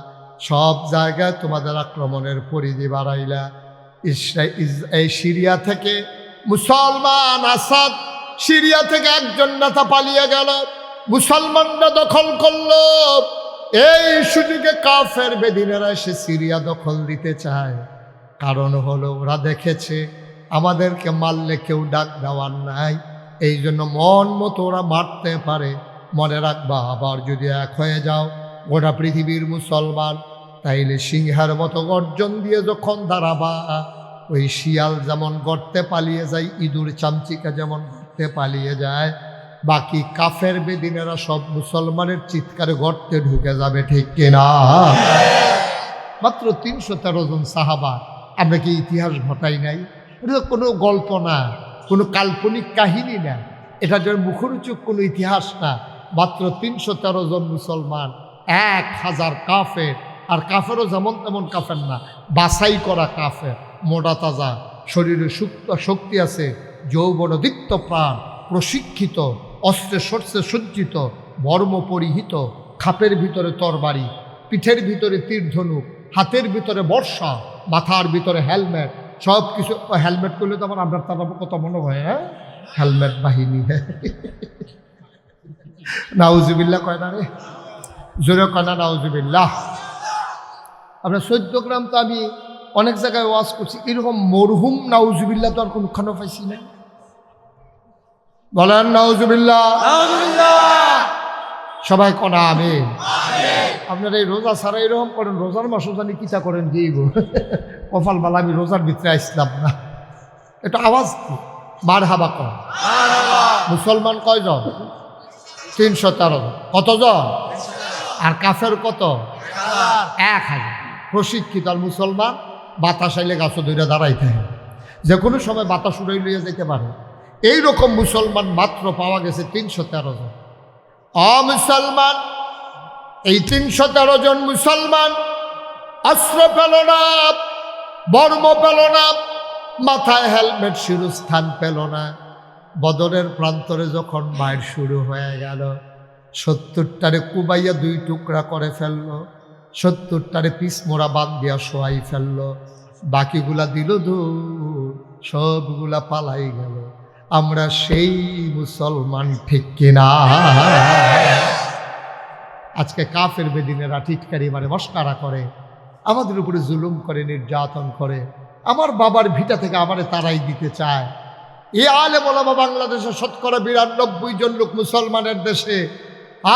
সব জায়গায় তোমাদের আক্রমণের পরিধি বাড়াইলা। এই সিরিয়া থেকে মুসলমান আসাদ, সিরিয়া থেকে একজন নেতা পালিয়ে গেল, মুসলমানরা দখল করলো। এই সুযোগে কাফের বেদিনেরা এসে সিরিয়া দখল দিতে চায়। কারণ হলো ওরা দেখেছে আমাদেরকে মারলে কেউ ডাক দেওয়ার নাই, এই জন্য মন মতো ওরা মারতে পারে। মনে রাখবা, আবার যদি এক হয়ে যাও গোটা পৃথিবীর মুসলমান, তাইলে সিংহের মতো গর্জন দিয়ে যখন দাঁড়াবা, ওই শিয়াল যেমন গর্তে পালিয়ে যায়, ইঁদুর চামচিকা যেমন গর্তে পালিয়ে যায়, বাকি কাফের বেদিনেরা সব মুসলমানের চিৎকারে গর্তে ঢুকে যাবে। ঠিক কিনা? মাত্র 313 জন সাহাবা। আমরা কি ইতিহাস ঘটাই নাই? এটা তো কোনো গল্প না, কোনো কাল্পনিক কাহিনী না, এটা যে মুখরোচক কোনো ইতিহাস না। মাত্র 313 জন মুসলমান, 1000 কাফের। আর কাফেরও যেমন তেমন কাফের না, বাছাই করা কাফের, মোটা তাজা, শরীরে শক্তি আছে, যৌবন দীপ্ত প্রাণ, প্রশিক্ষিত, অস্ত্রে শস্ত্রে সজ্জিত, বর্ম পরিহিত, খাপের ভিতরে তরবারি, পিঠের ভিতরে তীরধনুক, হাতের ভিতরে বর্ষা, মাথার ভিতরে হেলমেট, সব কিছু। হেলমেট করলে তো আমার আমরা তার কত মনে হয়, হ্যাঁ হেলমেট বাহিনী। নাউজুবিল্লাহ কয় না রে, জোরে কয় না নাউজুবিল্লাহ। আমরা 14 গ্রাম তো আমি অনেক জায়গায় ওয়াজ করছি, এরকম মরহুম নাউজুবিল্লাহ তো আর কোনখানে পাইছি না। বলেন নাউজুবিল্লাহ। সবাই কনা আমিন। আপনারা এই রোজা ছাড়া এরকম করেন, রোজার মাসও জানি কিতা করেন কি গো, কপাল বালা আমি রোজার ভিতরে আসলাম না। এটা আওয়াজ মার হাবা কর। মুসলমান কয়জন? 313 জন। কতজন? আর কাফের কত? 1000। প্রশিক্ষিত। আর মুসলমান বাতাস আইলে গাছও ধরে দাঁড়াইতে হয়, যে কোনো সময় বাতাস উড়াই লইয়া যেতে পারে। এইরকম মুসলমান মাত্র পাওয়া গেছে 313 জন। অমুসলমান, এই 313 জন মুসলমান অস্ত্র পেল না, বর্ম পেল না, মাথায় হেলমেট শিরস্থান পেল না। বদরের প্রান্তরে যখন মায়ের শুরু হয়ে গেল, 70টারে কুবাইয়া 2 টুকরা করে ফেললো, 70টারে পিসমোড়া বাদ দিয়া শোয়াই ফেললো, বাকিগুলা দিল দূর, সবগুলা পালাই গেল। আমরা সেই মুসলমান, ঠিক কিনা? আজকে কাফের বেদিনেরা টিটকারি মারে, মস্কারা করে, আমাদের উপরে জুলুম করে, নির্যাতন করে। আমার বাবার ভিটা থেকে আমারে তারাই দিতে চায়। এই আলেম ওলামা বাংলাদেশে 92% জন লোক মুসলমানের দেশে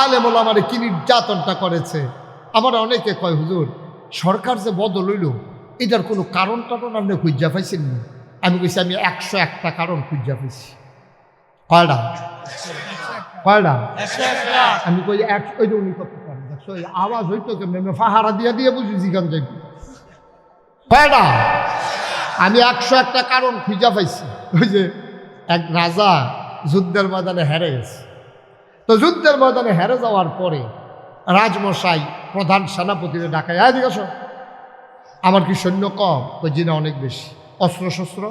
আলেম ওলামারে কি নির্যাতনটা করেছে। আমার অনেকে কয়, হুজুর সরকার যে বদল হইল, এটার কোনো কারণ টারণ আপনি খুঁজা পাইছেন না? আমি কইছি আমি 101টা কারণ খুঁজা পাইছি। কয়টা কয়টা? আমি কই এক ওই যে উনি করতে পারেন, দেখছো এই আওয়াজ হইতো কেমন, ফাহারা দিয়ে দিয়ে বুঝি জিগান যাই কয়টা? আমি 101টা কারণ খুঁজা পাইছি। ওই যে এক রাজা যুদ্ধের ময়দানে হেরে গেছে, তো যুদ্ধের ময়দানে হেরে যাওয়ার পরে রাজমশাই প্রধান সেনাপতিরে ডাকায়, এদিকে আসো, আমার কি সৈন্য কম? কই জি না, অনেক বেশি। অস্ত্র শস্ত্র?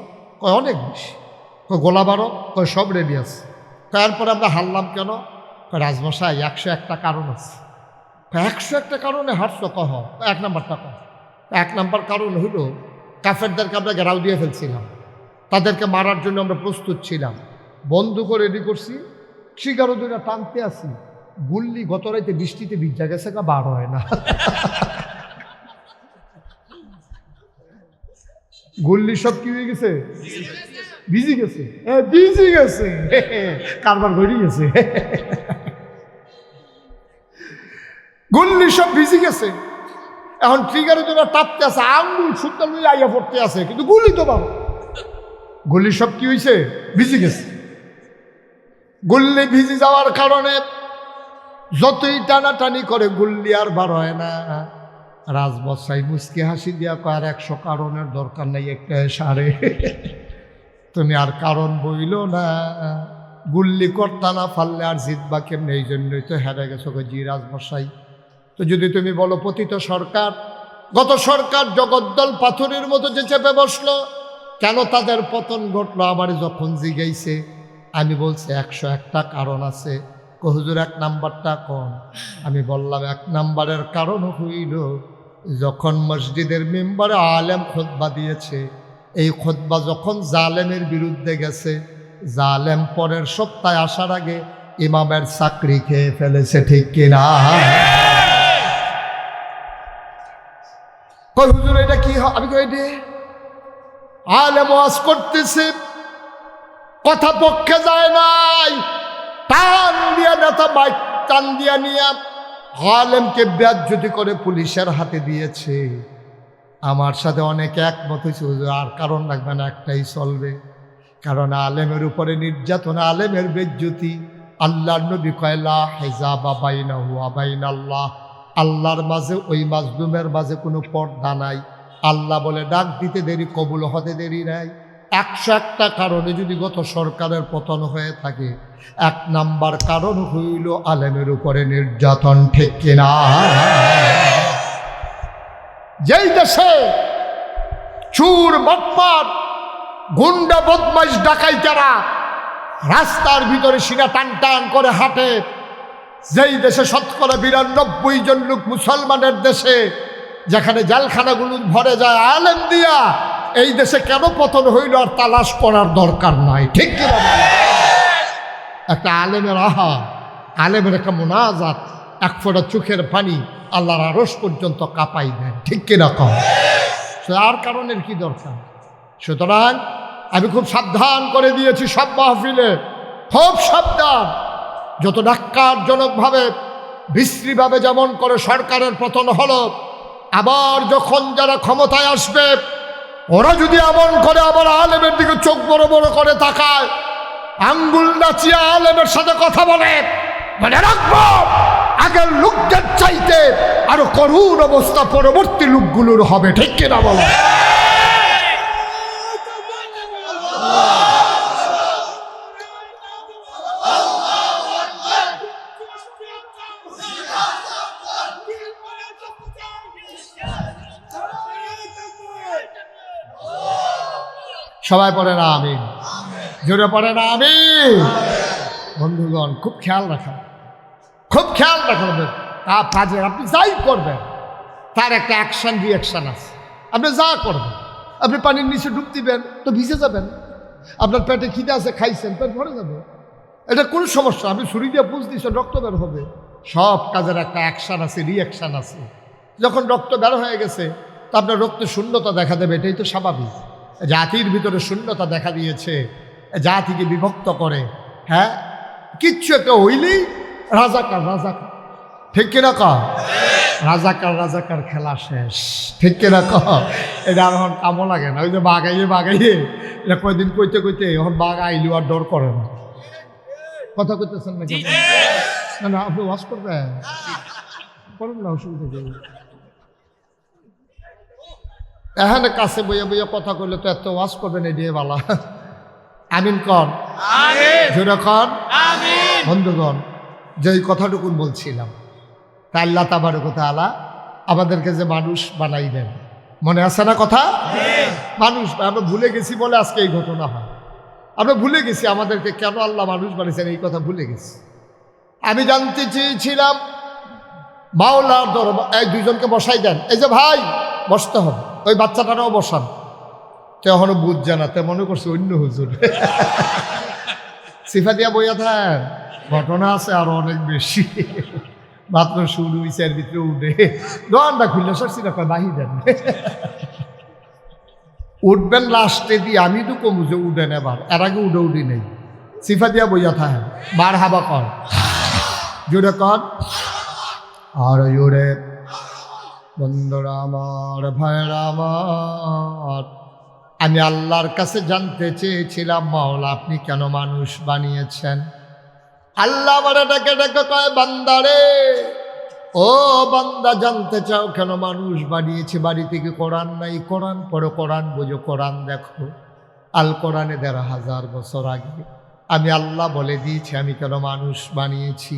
কয় অনেক বেশি। কয় গোলা বারো? কয় সব রেডি আছে। তারপরে আমরা হারলাম কেন? কয় রাজমশাই 101টা কারণ আছে। 101টা কারণে হারছ? কহ এক নাম্বারটা কহ। এক নাম্বার কারণ হইল কাফেরদেরকে আমরা ঘেরাও দিয়ে ফেলছিলাম, তাদেরকে মারার জন্য আমরা প্রস্তুত ছিলাম, বন্দুকও রেডি করছি, শিকারও দুইটা টানতে আসি, গুল্লি গত রাইতে বৃষ্টিতে ভিজা গেছে, বার হয় না। গুল্লি সব কি হয়ে গেছে? ভিজি গেছে, ভিজি গেছে, কারবার বেরিয়ে গেছে, গুল্লি সব ভিজি গেছে। এখন ট্রিগারে তোরা টাপতে আছে, আঙ্গুল সুন্দর লই আইয়া পড়তে আছে, কিন্তু গুলি তো বাবা, গুলি সব কি হয়েছে? ভিজি গেছে। গুল্লি ভিজি যাওয়ার কারণে যতই টানাটানি করে গুল্লি আর বার হয় না। রাজমশাই মুচকি হাসি দিয়া কয়, আর 100 কারণের দরকার নাই, একটা সারে তুমি আর কারণ বইল না, গুল্লি করতা না ফাললে আর জিতবা কেমনে, এই জন্যই তো হেরে গেছো। জি রাজমশাই, তো যদি তুমি বলো পতিত সরকার, গত সরকার জগদ্দল পাথরের মতো যে চেপে বসলো, কেন তাদের পতন ঘটলো? আমার যখন জিগাইছে আমি বলছি 101টা কারণ আছে। হুজুর 1 নাম্বারটা কোন? আমি বললাম 1 নাম্বারের কারণ হইল যখন মসজিদের মেম্বারে আলেম খুতবা দিয়েছে, এই খুতবা যখন জালেমের বিরুদ্ধে গেছে, জালেম পরের সপ্তাহে আসার আগে ইমামের চাকরি খেয়ে ফেলেছে, ঠিক কিনা? কই হুজুর এটা কি? আমি কই এটি আলেম ওয়াজ করতেছে, কথা পক্ষে যায় নাই, টান দিয়া নেতা বাইক টান দিয়া নিয়া আলেমকে বেজ্জতি করে পুলিশের হাতে দিয়েছে। আমার সাথে অনেকে একমত হয়েছে, হুজুর আর কারণ লাগবে না, একটাই চলবে, কারণ আলেমের উপরে নির্যাতন, আলেমের বেজ্জতি। আল্লাহর নবী কয় লা হিজাবা বাইনাহু ওয়া বাইনাল্লাহ, আল্লাহর মাঝে ওই মাজলুমের মাঝে কোনো পর্দা নাই। আল্লাহ বলে ডাক দিতে দেরি, কবুল হতে দেরি নাই। 101টা কারণে যদি গত সরকারের পতন হয়ে থাকে, 1 নাম্বার কারণ হইল আলেমের উপরে নির্যাতন, ঠিক কিনা? যেই দেশে চুর বাটপার গুন্ডা বদমাইশ ডাকাইতেরা রাস্তার ভিতরে সিনা টান টান করে হাঁটে, যেই দেশে 92% জন লোক মুসলমানের দেশে, যেখানে জেলখানাগুলো ভরে যায় আলেম দিয়া, এই দেশে কেন পতন হইল আর তালাশ করার দরকার নাই, ঠিক কিনা? একটা আলেমের আলেমের একটা মোনাজাত, 1 ফোঁটা চোখের পানি আল্লাহর আরশ পর্যন্ত কাঁপাই দেয়, ঠিক কিনা? কম আর কারণের কি দরকার? সুতরাং আমি খুব সাবধান করে দিয়েছি সব মাহফিলে, খুব সাবধান। যত ন্যাক্কারজনকভাবে বিশ্রীভাবে যেমন করে সরকারের পতন হলো, আবার যখন যারা ক্ষমতায় আসবে ওরা যদি এমন করে আবার আলেমের দিকে চোখ বড় বড় করে তাকায়, আঙ্গুল নাচিয়ে আলেমের সাথে কথা বলে, মনে রাখবো আগের লোকদের চাইতে আরো করুণ অবস্থা পরবর্তী লোকগুলোর হবে, ঠিক কিনা বলো? সবাই পড়ে না আমিন, জোরে পড়ে না আমিন। বন্ধুগণ খুব খেয়াল রাখা, খুব খেয়াল রাখবেন কাজে, আপনি যাই করবেন তার একটা অ্যাকশন রিয়াকশান আছে। আপনি যা করবেন, আপনি পানির নিচে ডুব দিবেন তো ভিজে যাবেন, আপনার পেটে খিদে আছে, খাইছেন, পেট ভরে যাবে, এটা কোন সমস্যা। আপনি ছুরি দিয়ে পুষ দিচ্ছেন, রক্ত বের হবে। সব কাজের একটা অ্যাকশান আছে, রিয়াকশান আছে। যখন রক্ত বের হয়ে গেছে তা আপনার রক্তে শূন্যতা দেখা দেবে, এটাই তো স্বাভাবিক। জাতির ভিতরে শূন্যতা দেখা দিয়েছে, জাতিকে বিভক্ত করে, হ্যাঁ কিচ্ছু একটা হইলেই রাজাকার রাজাকার, ঠিক কিনা? রাজাকার রাজাকার খেলা শেষ, ঠিক কিনা? এটা আর এখন কামও লাগে না। ওই যে বাগাইয়ে বাগাইয়ে এটা কয়দিন কইতে কইতে এখন বাঘ আইলেও আর ডর করে না, কথা কইতেছেন না কেন? না না, আপনি ওয়াজ করবেন, করেন না, অসুবিধা নেই। এখানে কাছে বইয়া বইয়া কথা কইলে তো এত ওয়াজ করবেন, এই দিয়ে বালা। আমিন কন, জোরে কন। বন্ধুগণ, যেই কথাটুকুন বলছিলাম, তা আল্লাহ তাবারক ওয়া তাআলা আমাদেরকে যে মানুষ বানাইলেন, মনে আছে না কথা? মানুষ আমরা ভুলে গেছি বলে আজকে এই ঘটনা হয়। আমরা ভুলে গেছি আমাদেরকে কেন আল্লাহ মানুষ বানিয়েছেন, এই কথা ভুলে গেছি। আমি জানতে চেয়েছিলাম মাওলার দরবার, এই দুইজনকে বসাই দেন, এই যে ভাই বসতে হবে, ওই বাচ্চাটারাও বসান। তো এখনো বুঝছে না, তে মনে করছে অন্য হুজুর। সিফা দিয়া বইয়া থাকেন, ঘটনা আছে আরো অনেক বেশি। মাত্র শুরু হয়েছে, এর ভিতরে উঠে দোকানটা খুললে সরছি না, বাহি দেন উঠবেন লাস্টে দিয়ে। আমি তো কমু যে উঠেন, এবার এর আগে উঠে উঠি নেই। সিফা দিয়া বইয়া থাকেন, বার হাবা কর, জোরে কর আর জোরে। বন্ধুরা আমার, ভাইরা আমার, আমি আল্লাহর কাছে জানতে চেয়েছিলাম, মাওলা আপনি কেন মানুষ বানিয়েছেন? আল্লাহ আমার ডাকে ডাকে কয়, বান্দারে, ও বান্দা, জানতে চাও কেন মানুষ বানিয়েছে? বাড়ি থেকে কোরআন নাই, কোরআন পড়ো, কোরআন বোঝো, কোরআন দেখো। আল কোরআনে ১,৫০০ বছর আগে আমি আল্লাহ বলে দিয়েছি আমি কেন মানুষ বানিয়েছি।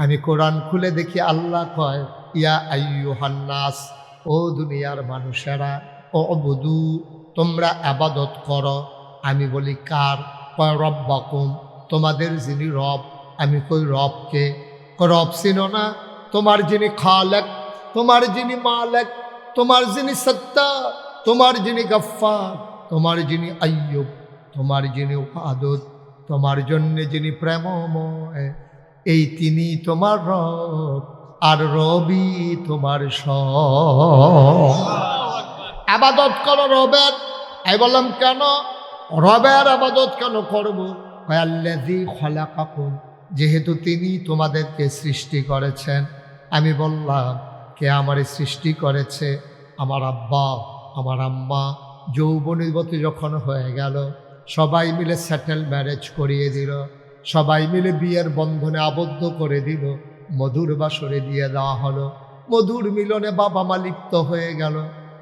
আমি কোরআন খুলে দেখি আল্লাহ কয়, ইয়া আইয়ুহান নাস, ও দুনিয়ার মানুষেরা, ও অবুদু, তোমরা আবাদত করো। আমি বলি কার? কয় রব্বাকুম, তোমাদের যিনি রব। আমি কই রবকে? রব চিনো না? তোমার যিনি খালেক, তোমার যিনি মালেক, তোমার যিনি সত্তা, তোমার যিনি গফফার, তোমার যিনি আইয়ুব, তোমার যিনি ওয়াদুদ, তোমার জন্য যিনি প্রেমময়, এই তিনি তোমার রব, আর রবি তোমার সব। আবাদত করো রবের। আমি বললাম কেন রবের আবাদত কেন করবো? আল্লাযী খালাকাকুম, যেহেতু তিনি তোমাদেরকে সৃষ্টি করেছেন। আমি বললাম কে আমারে সৃষ্টি করেছে? আমার আব্বা, আমার আম্মা যৌবনীবতী যখন হয়ে গেল, সবাই মিলে সেটেল ম্যারেজ করিয়ে দিল, সবাই মিলে বিয়ের বন্ধনে আবদ্ধ করে দিল, মধুর বাসরে দিয়ে দেওয়া হলো। মধুর মিলনে বাবা মা লিপ্ত হয়ে গেল।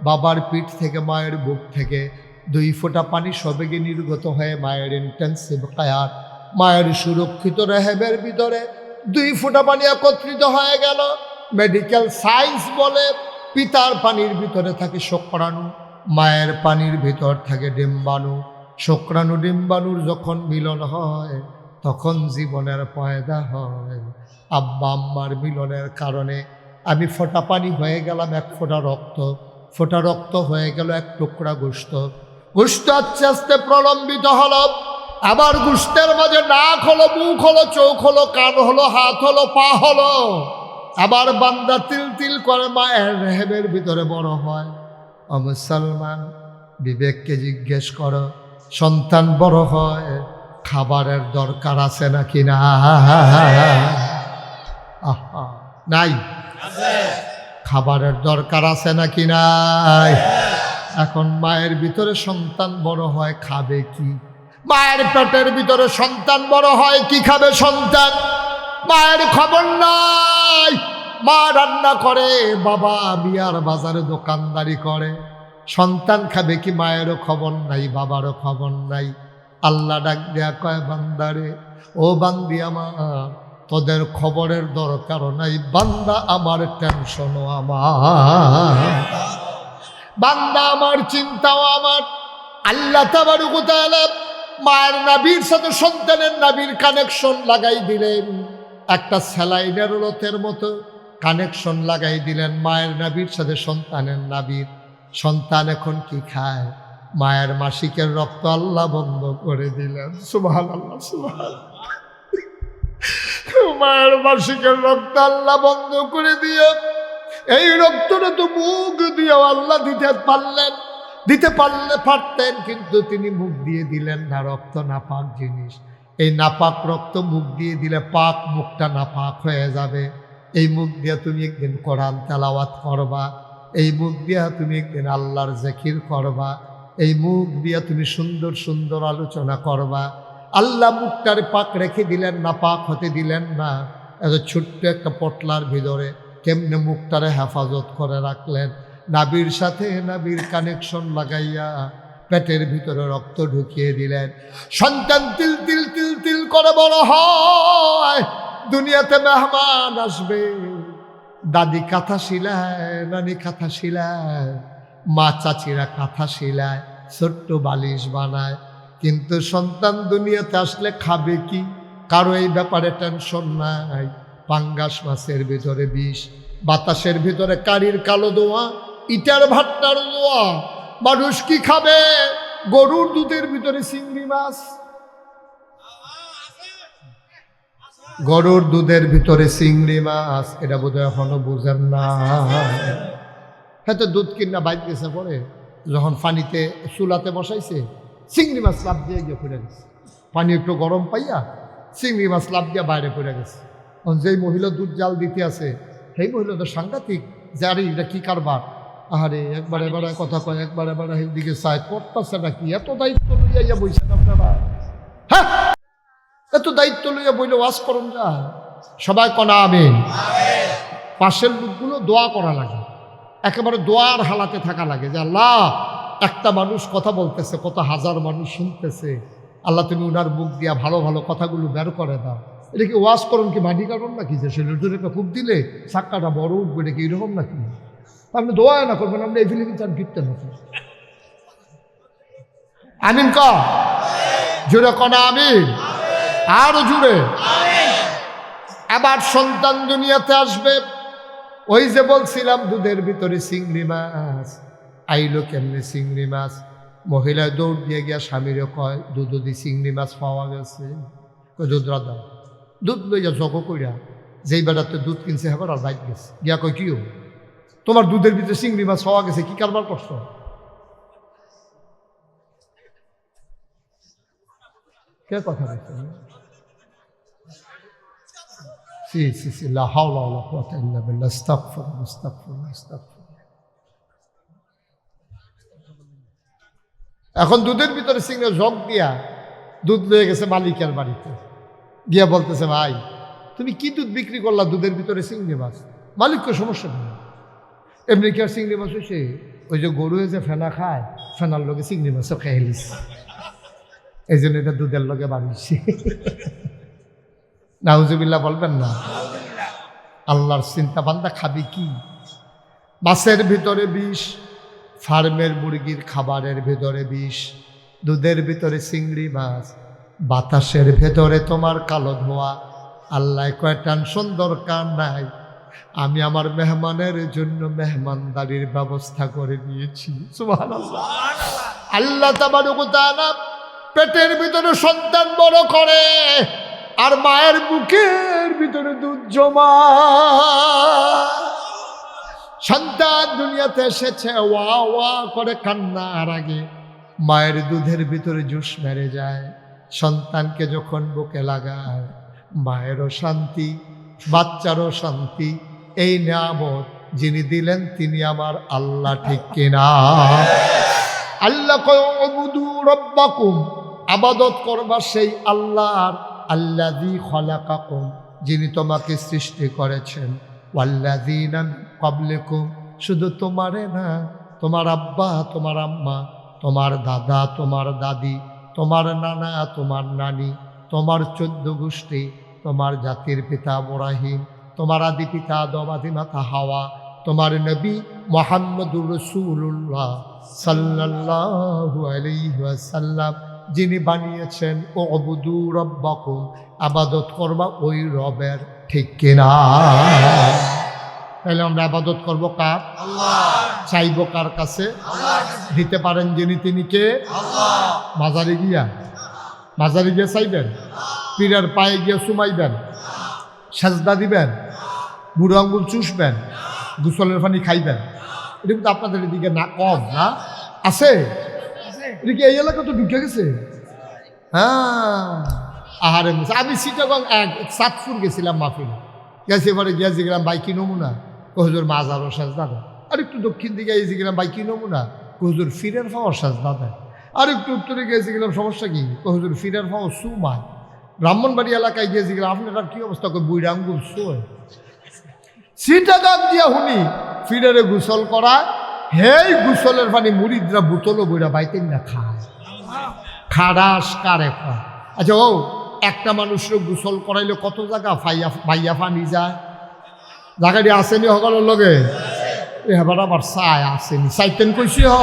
বাবার পিঠ থেকে, মায়ের বুক থেকে 2 ফোঁটা পানি সবেগে নির্গত হয়ে মায়ের ইন্টেন্সিভ কেয়ার, মায়ের সুরক্ষিত রেহেবের ভিতরে 2 ফোঁটা পানি একত্রিত হয়ে গেল। মেডিকেল সায়েন্স বলে পিতার পানির ভিতরে থাকে শুক্রাণু, মায়ের পানির ভিতর থাকে ডিম্বাণু। শুক্রাণু ডিম্বাণুর যখন মিলন হয় তখন জীবনের পয়দা হয়। আব্বা আম্মার মিলনের কারণে আমি ফোঁটা পানি হয়ে গেলাম 1 ফোঁটা রক্ত, ফোঁটা রক্ত হয়ে গেল 1 টুকরা গোশত। গোশত আস্তে আস্তে প্রলম্বিত হলো, আবার গোশতের মাঝে নাক হলো, মুখ হলো, চোখ হলো, কান হলো, হাত হলো, পা হলো। আবার বান্দা তিল তিল করে মায়ের রেহেবের ভিতরে বড় হয়। ও মুসলমান, বিবেককে জিজ্ঞেস করো, সন্তান বড় হয়, খাবারের দরকার আছে নাকি না? আহা, নাই? খাবারের দরকার আছে নাকি নাই? এখন মায়ের ভিতরে সন্তান বড় হয়, খাবে কি? মায়ের পেটের ভিতরে সন্তান বড় হয়, কি খাবে সন্তান? মায়ের খবর নাই। মা রান্না করে, বাবা বিয়ার বাজারে দোকানদারি করে। সন্তান খাবে কি? মায়েরও খবর নাই, বাবারও খবর নাই। আল্লাহ ডাক দেয়া কয়, বান্দারে, ও বান্দি আমার, তোদের খবরের দরকারও নাই, বান্দা আমার টেনশনও আমার, বান্দা আমার চিন্তাও আমার। আল্লাহ তাবারক ওয়া তাআলা মায়ের নাভির সাথে সন্তানের নাভির কানেকশন লাগাই দিলেন। একটা স্যালাইনের রথের মতো কানেকশন লাগাই দিলেন মায়ের নাভির সাথে সন্তানের নাভির। সন্তান এখন কি খায়? মায়ের মাসিকের রক্ত আল্লাহ বন্ধ করে দিলেন। সুবহানাল্লাহ, সুবহানাল্লাহ। মায়ের মাসিকের রক্ত আল্লাহ বন্ধ করে দিয়ে এই রক্তটা তো মুখ দিয়ে আল্লাহ দিতে পারতেন, কিন্তু তিনি মুখ দিয়ে দিলেন না। রক্ত নাপাক জিনিস, এই নাপাক রক্ত মুখ দিয়ে দিলে পাক মুখটা নাপাক হয়ে যাবে। এই মুখ দিয়ে তুমি একদিন কোরআন তেলাওয়াত করবা, এই মুখ দিয়ে তুমি একদিন আল্লাহর জিকির করবা, এই মুখ দিয়ে তুমি সুন্দর সুন্দর আলোচনা করবা, আল্লাহ মুখটার পাক রেখে দিলেন না, পাক হতে দিলেন না। এত ছোট্ট একটা পটলার ভিতরে কেমনে মুখটারে হেফাজত করে রাখলেন। নাবির সাথে নাবির কানেকশন লাগাইয়া পেটের ভিতরে রক্ত ঢুকিয়ে দিলেন। সন্তান তিল তিল তিল তিল করে বড় হয়। দুনিয়াতে মেহমান আসবে, দাদি কাঁথা শিলায়, নানি কাঁথা শিলায়, মা চাচিরা কাঁথা শিলায়, ছোট্ট বালিশ বানায়। কিন্তু সন্তান দুনিয়াতে আসলে খাবে কি, কারো এই ব্যাপারে টেনশন নাই। পাঙ্গাস মাছের ভিতরে বিষ, বাতাসের ভিতরে কারির কালো দোয়া, ইটার ভাট্টার দোয়া। মানুষ কি খাবে? গরুর দুধের ভিতরে চিংড়ি মাছ, গরুর দুধের ভিতরে চিংড়ি মাছ। এটা বোধহয় এখনো বুঝেন না। হ্যাঁ, তো দুধ কিনা বাইক গেছে পরে, যখন পানিতে চুলাতে বসাইছে, চিংড়ি মাছ লাভ দিয়ে গিয়ে পড়ে গেছে। পানি একটু গরম পাইয়া চিংড়ি মাছ লাভ দিয়ে বাইরে পড়ে গেছে। যেই মহিলা দুধ জাল দিতে আছে, সেই মহিলা তো সাংঘাতিক, যে আরে এটা কি কারবার। আরে একবারে এবারে কথা কয়, একবারে এবারে দিকে চায়, করতেছে নাকি? এত দায়িত্ব লইয়া বইছেন আপনারা? হ্যাঁ, এত দায়িত্ব লইয়া বইলে ওয়াজ করুন যা। সবাই কনা আমিন। পাশের লোকগুলো দোয়া করা লাগে, একেবারে দোয়ার হালাতে থাকা লাগে যে আল্লাহ, একটা মানুষ কথা বলতেছে, কত হাজার মানুষ শুনতেছে, আল্লাহ তুমি উনার মুখ দিয়া ভালো ভালো কথাগুলো বের করে দাও। এটা কি ওয়াজ করুন কি মাটি কারণ নাকি? যে শরীরের জন্য একটা খুব দিলে চাক্কাটা বড় উঠবে, এটা কি এরকম নাকি? আপনি দোয়া না করবেন, আপনি এই ফিলিং চান কীর্তন হতো। আমিন ক জোরে কনা আমিন, আরো জুড়ে। আবার সন্তান দুনিয়াতে আসবে। ওই যে বলছিলাম দুধের ভিতরে চিংড়ি মাছ, আইলো কেমনে চিংড়ি মাছ? মহিলা দৌড় দিয়ে গিয়া স্বামীরে কয়, দুধ দি চিংড়ি মাছ পাওয়া গেছে। দুধ রাধা, দুধ লইয়া জগ কইরা যেই বেড়াতে দুধ কিনছে হেবার আর বাইক গেছে। গিয়া কয়, কি তোমার দুধের ভিতরে চিংড়ি মাছ পাওয়া গেছে, কি কারবার করছো? কে কথা বলছে? এখন দুধের ভিতরে চিংড়ি জগ দিয়া দুধ লয়ে গেছে মালিকের বাড়িতে। গিয়া বলতেছে, ভাই তুমি কি দুধ বিক্রি করলা? দুধের ভিতরে চিংড়ি মাছ। মালিককে সমস্যা নেই, এমনি কি আর চিংড়ি মাছ হয়েছে? ওই যে গরু যে ফেনা খায়, ফেনার লগে চিংড়ি মাছও খেয়ে এলিস, এই জন্য এটা দুধের লগে বাড়িয়েছি। নাউজুবিল্লাহ বলবেন না? আল্লাহর চিন্তা বান্দা খাবি কি? মাছের ভিতরে বিষ, ফার্মের মুরগির খাবারের ভেতরে বিষ, দুধের ভিতরে চিংড়ি মাছ, বাতাসের ভেতরে তোমার কালো ধোয়া। আল্লাহ কয় টেনশন দরকার নাই, আমি আমার মেহমানের জন্য মেহমানদারির ব্যবস্থা করে দিয়েছি। সুবহানাল্লাহ। আল্লাহ তাবারক ওয়া তাআলা পেটের ভিতরে সন্তান বড় করে, আর মায়ের বুকের ভিতরে দুধ জমা। সন্তান দুনিয়াতে এসেছে, ওয়া ওয়া করে কান্নার আগে মায়ের দুধের ভিতরে জুস মেরে যায়। সন্তানকে যখন বুকে লাগায়, মায়েরও শান্তি, বাচ্চারও শান্তি। এই নিয়ামত যিনি দিলেন তিনি আমার আল্লাহ, ঠিক কিনা? আল্লাহ কয়, উবুদু রাব্বাকুম, আবাদত করবা সেই আল্লাহর, আল্লাযী খলাকাকুম, যিনি তোমাকে সৃষ্টি করেছেন, ওয়াল্লাযীনা মিন ক্বাবলিকুম, শুধু তোমারে না, তোমার আব্বা, তোমার আম্মা, তোমার দাদা, তোমার দাদি, তোমার নানা, তোমার নানি, তোমার 14 গোষ্ঠী, তোমার জাতির পিতা ইব্রাহিম, তোমার আদি পিতা আদম, আদি মাতা হাওয়া, তোমার নবী মুহাম্মদুর রাসূলুল্লাহ সাল্লাল্লাহু আলাইহি ওয়াসাল্লাম যিনি বানিয়েছেন, উবুদু রাব্বাকুম, আবাদত করবা ওই রবের, ঠিক কিনা? তাহলে আমরা আবাদত করবো কার? আল্লাহ। চাইবো কার কাছে? আল্লাহ। দিতে পারেন যিনি, তিনি কে? আল্লাহ। মাজারে গিয়া, মাজারে গিয়ে চাইবেন? পীরের পায়ে গিয়ে চুমাইবেন? সাজদা দিবেন? বুড়ো আঙ্গুল চুষবেন? গোসলের পানি খাইবেন? এটা কিন্তু আপনাদের এদিকে না কম না আছে? এটা কি এই এলাকা তো ঢুকে গেছে? হ্যাঁ, আহারে মুসা। আমি চিটাগং চাঁদপুর গেছিলাম মাহফিলে, গেছি এবারে গিয়া জিগলাম ভাই কি নমুনা? হুজুর মাজারও সাজদা দেয়। আর একটু দক্ষিণ দিকে এই জিগলাম ভাই কি নমুনা? হুজুর ফিরের পাওয়ার সাজদা দেয়। আর একটু উত্তরে গিয়েছিলাম, সমস্যা কি? তো হুজুর ফিরের পাও সুমায়। ব্রাহ্মণবাড়ি এলাকায় গিয়েছিলাম, আপনার কি অবস্থা? বুড়া আঙ্গুল শোয় সিটা গান দিয়া হুনি ফিরেরে গোসল করা, হেই গোসলের পানি মুরিদরা বোতলও বইরা বাইতেন না খায়, খারাস কারে খায়। আচ্ছা ও একটা মানুষের গোসল করাইলে কত জায়গা ভাইয়া পানি যায়? জায়গাটি আসেনি সকলের লগে? এবার আবার চায় আসেনি, চাইতেন কইছি হ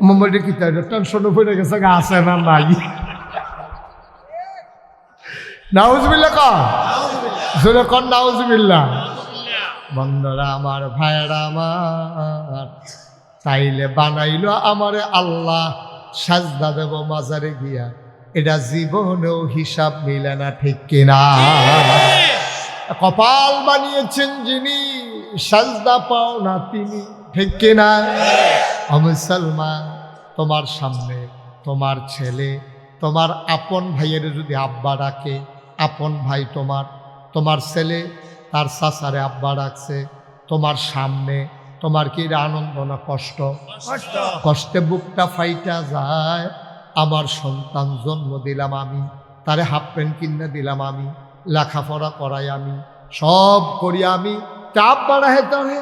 মোবাইলটা কি তাই টেনশনে পড়ে গেছে, আসে না নাই। নাউজুবিল্লাহ কন, নাউজুবিল্লাহ। বন্ধুরা আমার, ভাইয়েরা আমার, তাইলে বানাইলো আমারে আল্লাহ, সাজদা দেব মাজারে গিয়া, এটা জীবনেও হিসাব মিলে না, ঠিক কিনা? কপাল বানিয়েছেন যিনি, সাজদা পাও না তিনি, ঠিক কিনা? মুসলমান, তোমার সামনে তোমার ছেলে তোমার আপন ভাইয়ের যদি আব্বা ডাকে, আপন ভাই তোমার ছেলে তার চাচারে আব্বা ডাকছে, তোমার সামনে তোমার কি আনন্দ না কষ্ট? কষ্টে বুকটা ফাইটা যায়। আমার সন্তান জন্ম দিলাম আমি, তারে হাফ প্যান্ট কিনে দিলাম আমি, লেখাপড়া করাই আমি, সব করি আমি, চাপ বাড়াহে তারে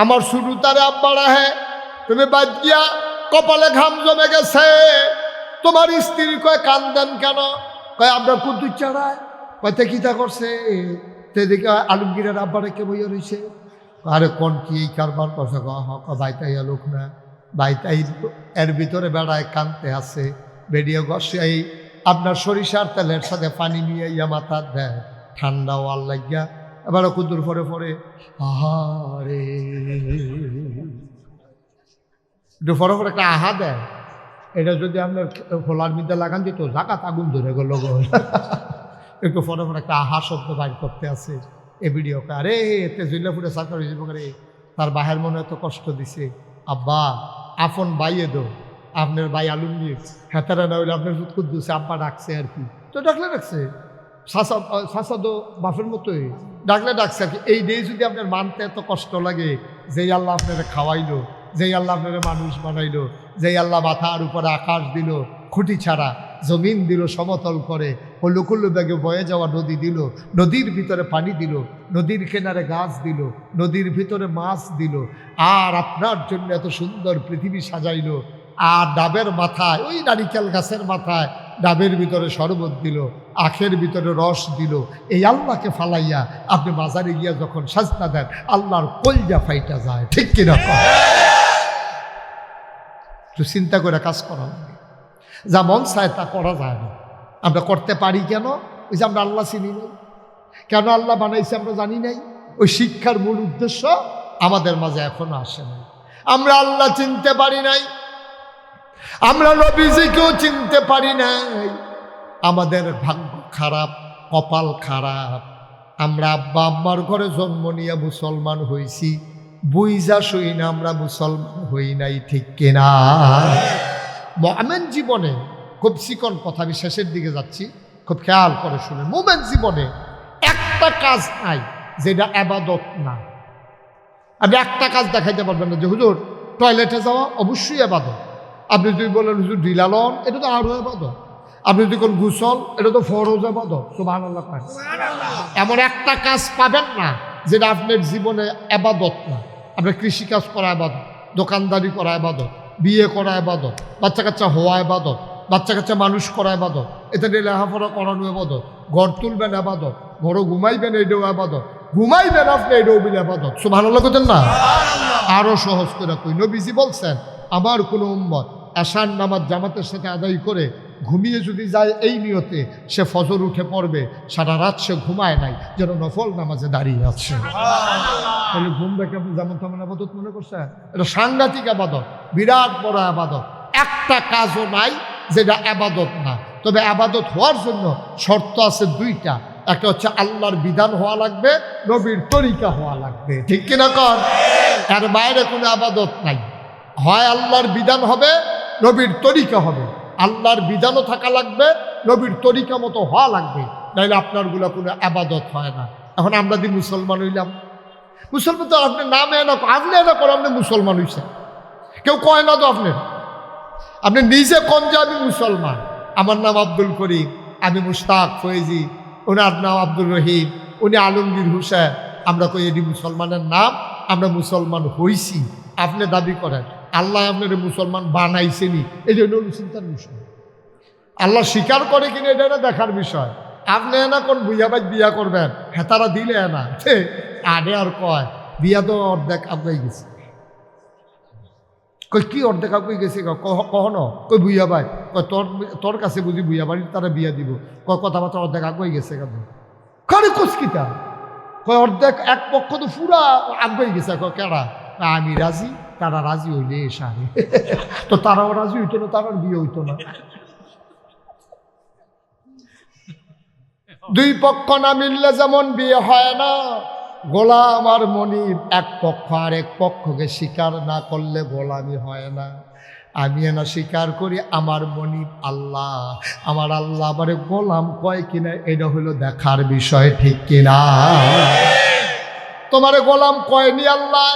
আমার শুরু তারে আব্বা রাহে, তুমি বাদ গিয়া কপালে ঘাম জমে গেছে। তোমার স্ত্রী কয় কান্দেন কেন? কয় আমরা কুদ্দুর চাড়ায়। কয়তে কিতা করছে? তে দেখে আলমগীরের আব্বারে কে বইয়া রয়েছে। আরে কোন কি এই কারবার করছে? বাইতাই লোক না, বাইতাই এর ভিতরে বেড়ায় কানতে আছে, বেরিয়ে গসে এই আপনার সরিষার তেলের সাথে পানি নিয়ে ইয়া মাথা দেয়, ঠান্ডাও আর লাগিয়া এবার কুদ্দুর পরে পরে আহারে একটু ফরক একটা আহা দেয়। এটা যদি আপনার খোলার মধ্যে লাগান দিত জাকাত আগুন ধরে গেল। একটু ফরক একটা আহা শব্দ বাইর করতে আছে এ ভিডিওকে। আরে এতে জুল্লাপুরে সার্কার হিসেবে করে তার বাহের মনে এত কষ্ট দিছে। আব্বা আপন বাইয়ে দো, আপনার ভাই আলমগীর হেতারা না হইলে আপনার কুদ্দুসে আব্বা ডাকছে আর কি, তো ডাকলে ডাকছে শাসা তো বাপের মতোই ডাকলে ডাকছে আর কি। এই দিয়ে যদি আপনার মানতে এত কষ্ট লাগে, যেই আল্লাহ আপনারা খাওয়াইলো, যেই আল্লাহ আপনারা মানুষ বানাইলো, যেই আল্লাহ মাথার উপরে আকাশ দিল খুঁটি ছাড়া, জমিন দিল সমতল করে, হল্লুকুল্লু ব্যাগে বয়ে যাওয়া নদী দিল, নদীর ভিতরে পানি দিল, নদীর কিনারে গাছ দিল, নদীর ভিতরে মাছ দিল, আর আপনার জন্য এত সুন্দর পৃথিবী সাজাইলো, আর ডাবের মাথায় ওই নারিকেল গাছের মাথায় ডাবের ভিতরে শরবত দিল, আখের ভিতরে রস দিল। এই আল্লাহকে ফালাইয়া আপনি মাজারে গিয়া যখন সাজদা দেন, আল্লাহর কলজা ফাইটা যায়, ঠিক কিনা? একটু চিন্তা করে কাজ করা লাগে। যা মন চায় তা করা যায় না। আমরা করতে পারি কেন? ওই যে আমরা আল্লাহ চিনি নাই, কেন আল্লাহ বানাইছে আমরা জানি নাই। ওই শিক্ষার মূল উদ্দেশ্য আমাদের মাঝে এখনো আসে নাই। আমরা আল্লাহ চিনতে পারি নাই, আমরা নবীজিকেও চিনতে পারি নাই। আমাদের ভাগ্য খারাপ, কপাল খারাপ। আমরা আব্বা আম্মার ঘরে জন্ম নিয়ে মুসলমান হয়েছি, বুইজা শুই না আমরা মুসলমান হই নাই, ঠিক কিনা? মুমিন জীবনে খুব চিকন কথা, আমি শেষের দিকে যাচ্ছি, খুব খেয়াল করে শুনে। মুমিন জীবনে একটা কাজ নাই যেটা ইবাদত না। আপনি একটা কাজ দেখাইতে পারবেন না যে হুজুর টয়লেটে যাওয়া অবশ্যই ইবাদত। আপনি যদি বলেন হুজুর ঢিলালন, এটা তো আরও ইবাদত। আপনি যদি কোন গোসল, এটা তো ফরজ ইবাদত। সুবহানাল্লাহ। এমন একটা কাজ পাবেন না যেটা আপনার জীবনে ইবাদত না। আপনার কৃষিকাজ করা ইবাদত, দোকানদারি করা ইবাদত, বিয়ে করা ইবাদত, বাচ্চা কাচ্চা হওয়া ইবাদত, বাচ্চা কাচ্চা মানুষ করা ইবাদত, এটা নিয়ে লেখাপড়া করানো ইবাদত, ঘর তুলবেন ইবাদত, ঘরও ঘুমাইবেন এটাও ইবাদত, ঘুমাইবেন আপনি এটাও বিল ইবাদত। সুবহানাল্লাহ কইতেন না? আরো সহজ করে কই, নবীজি বলছেন আমার কোনো উম্মত এশার নামাজ জামাতের সাথে আদায় করে ঘুমিয়ে যদি যায় এই নিয়তে, সে ফজর উঠে পড়বে, সারা রাত সে ঘুমায় নাই, যেন নফল নামাজে দাঁড়িয়ে আছে। তাহলে ঘুম দেখে আপনি যেমন তেমন আবাদত মনে করছেন? এটা সাংঘাতিক আবাদত, বিরাট বড় আবাদত। একটা কাজও নাই যেটা আবাদত না। তবে আবাদত হওয়ার জন্য শর্ত আছে দুইটা। একটা হচ্ছে আল্লাহর বিধান হওয়া লাগবে, নবীর তরিকা হওয়া লাগবে, ঠিক কিনা কর? এর বাইরে কোনো আবাদত নাই। হয় আল্লাহর বিধান হবে, নবীর তরিকা হবে। আল্লাহর বিধানও থাকা লাগবে, নবীর তরিকা মতো হওয়া লাগবে, নাহলে আপনারগুলো কোনো আবাদত হয় না। এখন আমরা যদি মুসলমান হইলাম, মুসলমান তো আপনি নামে না আপনি না করো আপনি মুসলমান হইছেন, কেউ কয় না তো আপনি নিজে কোন যে আমি মুসলমান, আমার নাম আব্দুল করিম, আমি মুশতাক ফয়েজি, ওনার নাম আব্দুল রহিম, উনি আলমগীর হুসেন, আমরা কই এটি মুসলমানের নাম, আমরা মুসলমান হইছি। আপনি দাবি করেন আল্লাহ আপনার মুসলমান বানাইছেনি, এই জন্য চিন্তার বিষয়। আল্লাহ স্বীকার করে কিনা এটা না দেখার বিষয়। আপনি না কোন বুঝাবাজ বিয়া করবেন, হেতারা দিলে না আগে আর কয় বিয়া তো অর্ধেক আগুয়াই গেছে। কই কি অর্ধেক আগুয়াই গেছে কখনো কই বুঝা ভাই কয় তোর কাছে বুঝি বুঝা বাড়ি তারা বিয়া দিব, কয় কথাবার্তা অর্ধেক আগুয়াই গেছে কেন কারে কুচকিটা কয় অর্ধেক এক পক্ষ তো পুরা আগুয়াই গেছে। কয় কেডা? আমি রাজি, তারা রাজি হইলে সারে তো তারাও রাজি হইতো না, তারার বিয়ে হইতো না। দুই পক্ষ না মিললে যেমন বিয়ে হয় না, গোলাম আর মনিব এক পক্ষ আর এক পক্ষকে স্বীকার না করলে গোলামি হয় না। আমি না স্বীকার করি আমার মনিব আল্লাহ, আমার আল্লাহ আমারে গোলাম কয় কিনা এটা হলো দেখার বিষয়, ঠিক কিনা? তোমারে গোলাম কয়নি আল্লাহ,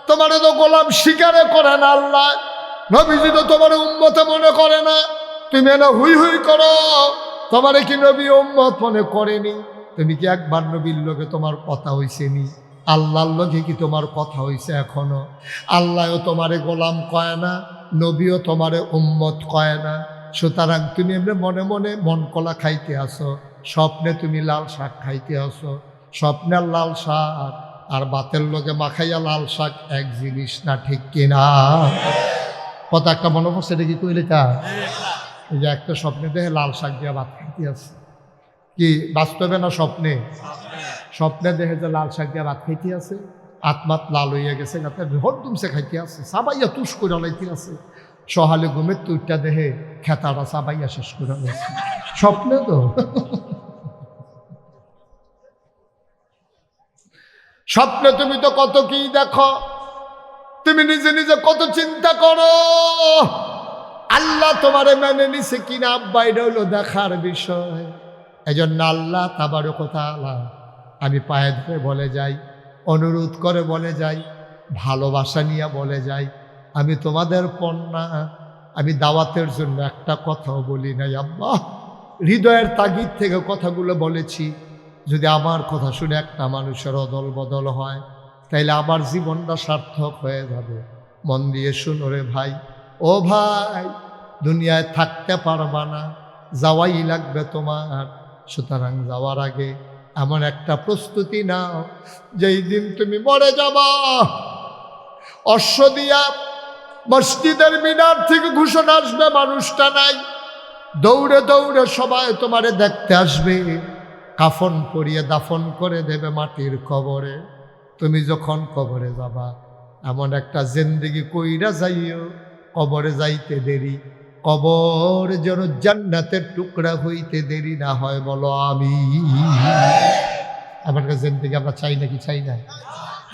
তোমারে তো গোলাম স্বীকারে করে না আল্লাহ, নবীজি তো তোমার উম্মতে মনে করে না, তুমি না হুই হুই করো তোমারে কি নবী উম্মত মনে করেনি? তুমি কি একবার নবীর লোকে তোমার কথা হইছে নি? আল্লাহর লোকে কি তোমার কথা হইছে এখনো? আল্লাহও তোমারে গোলাম কয় না, নবীও তোমারে উম্মত কয় না। সুতরাং তুমি এমনি মনে মনে মন কলা খাইতে আসো, স্বপ্নে তুমি লাল শাক খাইতে আসো। স্বপ্নের লাল শাক আর বাতের লোকে মাখাইয়া লাল শাক এক জিনিস না, ঠিক কিনা? কথা একটা মনে পড়ছে, এটা কি কইলে তা এই যে একটা স্বপ্নে দেখে লাল শাক দিয়ে ভাত খাইতে আছে, কি বাস্তবে না স্বপ্নে? স্বপ্নে দেখে যে লাল শাক দিয়ে ভাত খাইতে আছে, আত্মাত লাল হইয়া গেছে, হরদুমসে খাইতে আছে, সাবাইয়া তুষ করে লাইতে আছে। সহালে ঘুমের তুইটা দেখে খেতাটা সাবাইয়া শেষ করে গেছে, স্বপ্নে তো। স্বপ্নে তুমি তো কত কি দেখো, তুমি নিজে নিজে কত চিন্তা করো। আল্লাহ তোমারে মেনে নিছে কিনা আব্বা এটা হইল দেখার বিষয়। এজন্য আল্লাহ তাবারক ওয়া তাআলা আমি পায়ে ধরে বলে যাই, অনুরোধ করে বলে যাই, ভালোবাসা নিয়ে বলে যাই, আমি তোমাদের কন্যা, আমি দাওয়াতের জন্য একটা কথাও বলি নাই আব্বা, হৃদয়ের তাগিদ থেকে কথাগুলো বলেছি। যদি আমার কথা শুনে একটা মানুষের অদল বদল হয় তাইলে আমার জীবনটা সার্থক হয়ে যাবে। মন দিয়ে শুনো রে ভাই, ও ভাই, দুনিয়ায় থাকতে পারবা না, যাওয়াই লাগবে তোমার। সুতরাং যাওয়ার আগে এমন একটা প্রস্তুতি নাও, যেই দিন তুমি মরে যাবা, অশ্ব দিয়া মসজিদের মিনার থেকে ঘোষণা আসবে মানুষটা নাই, দৌড়ে দৌড়ে সবাই তোমারে দেখতে আসবে, কাফন পরিয়ে দাফন করে দেবে মাটির কবরে। তুমি যখন কবরে যাবা এমন একটা জিন্দেগি কইরা যাইও, কবরে যাইতে দেরি, কবর যেন জান্নাতের টুকরা হইতে দেরি না হয়, বলো আমি। আমার কাছে জিন্দেগি আমরা চাই নাকি চাই না?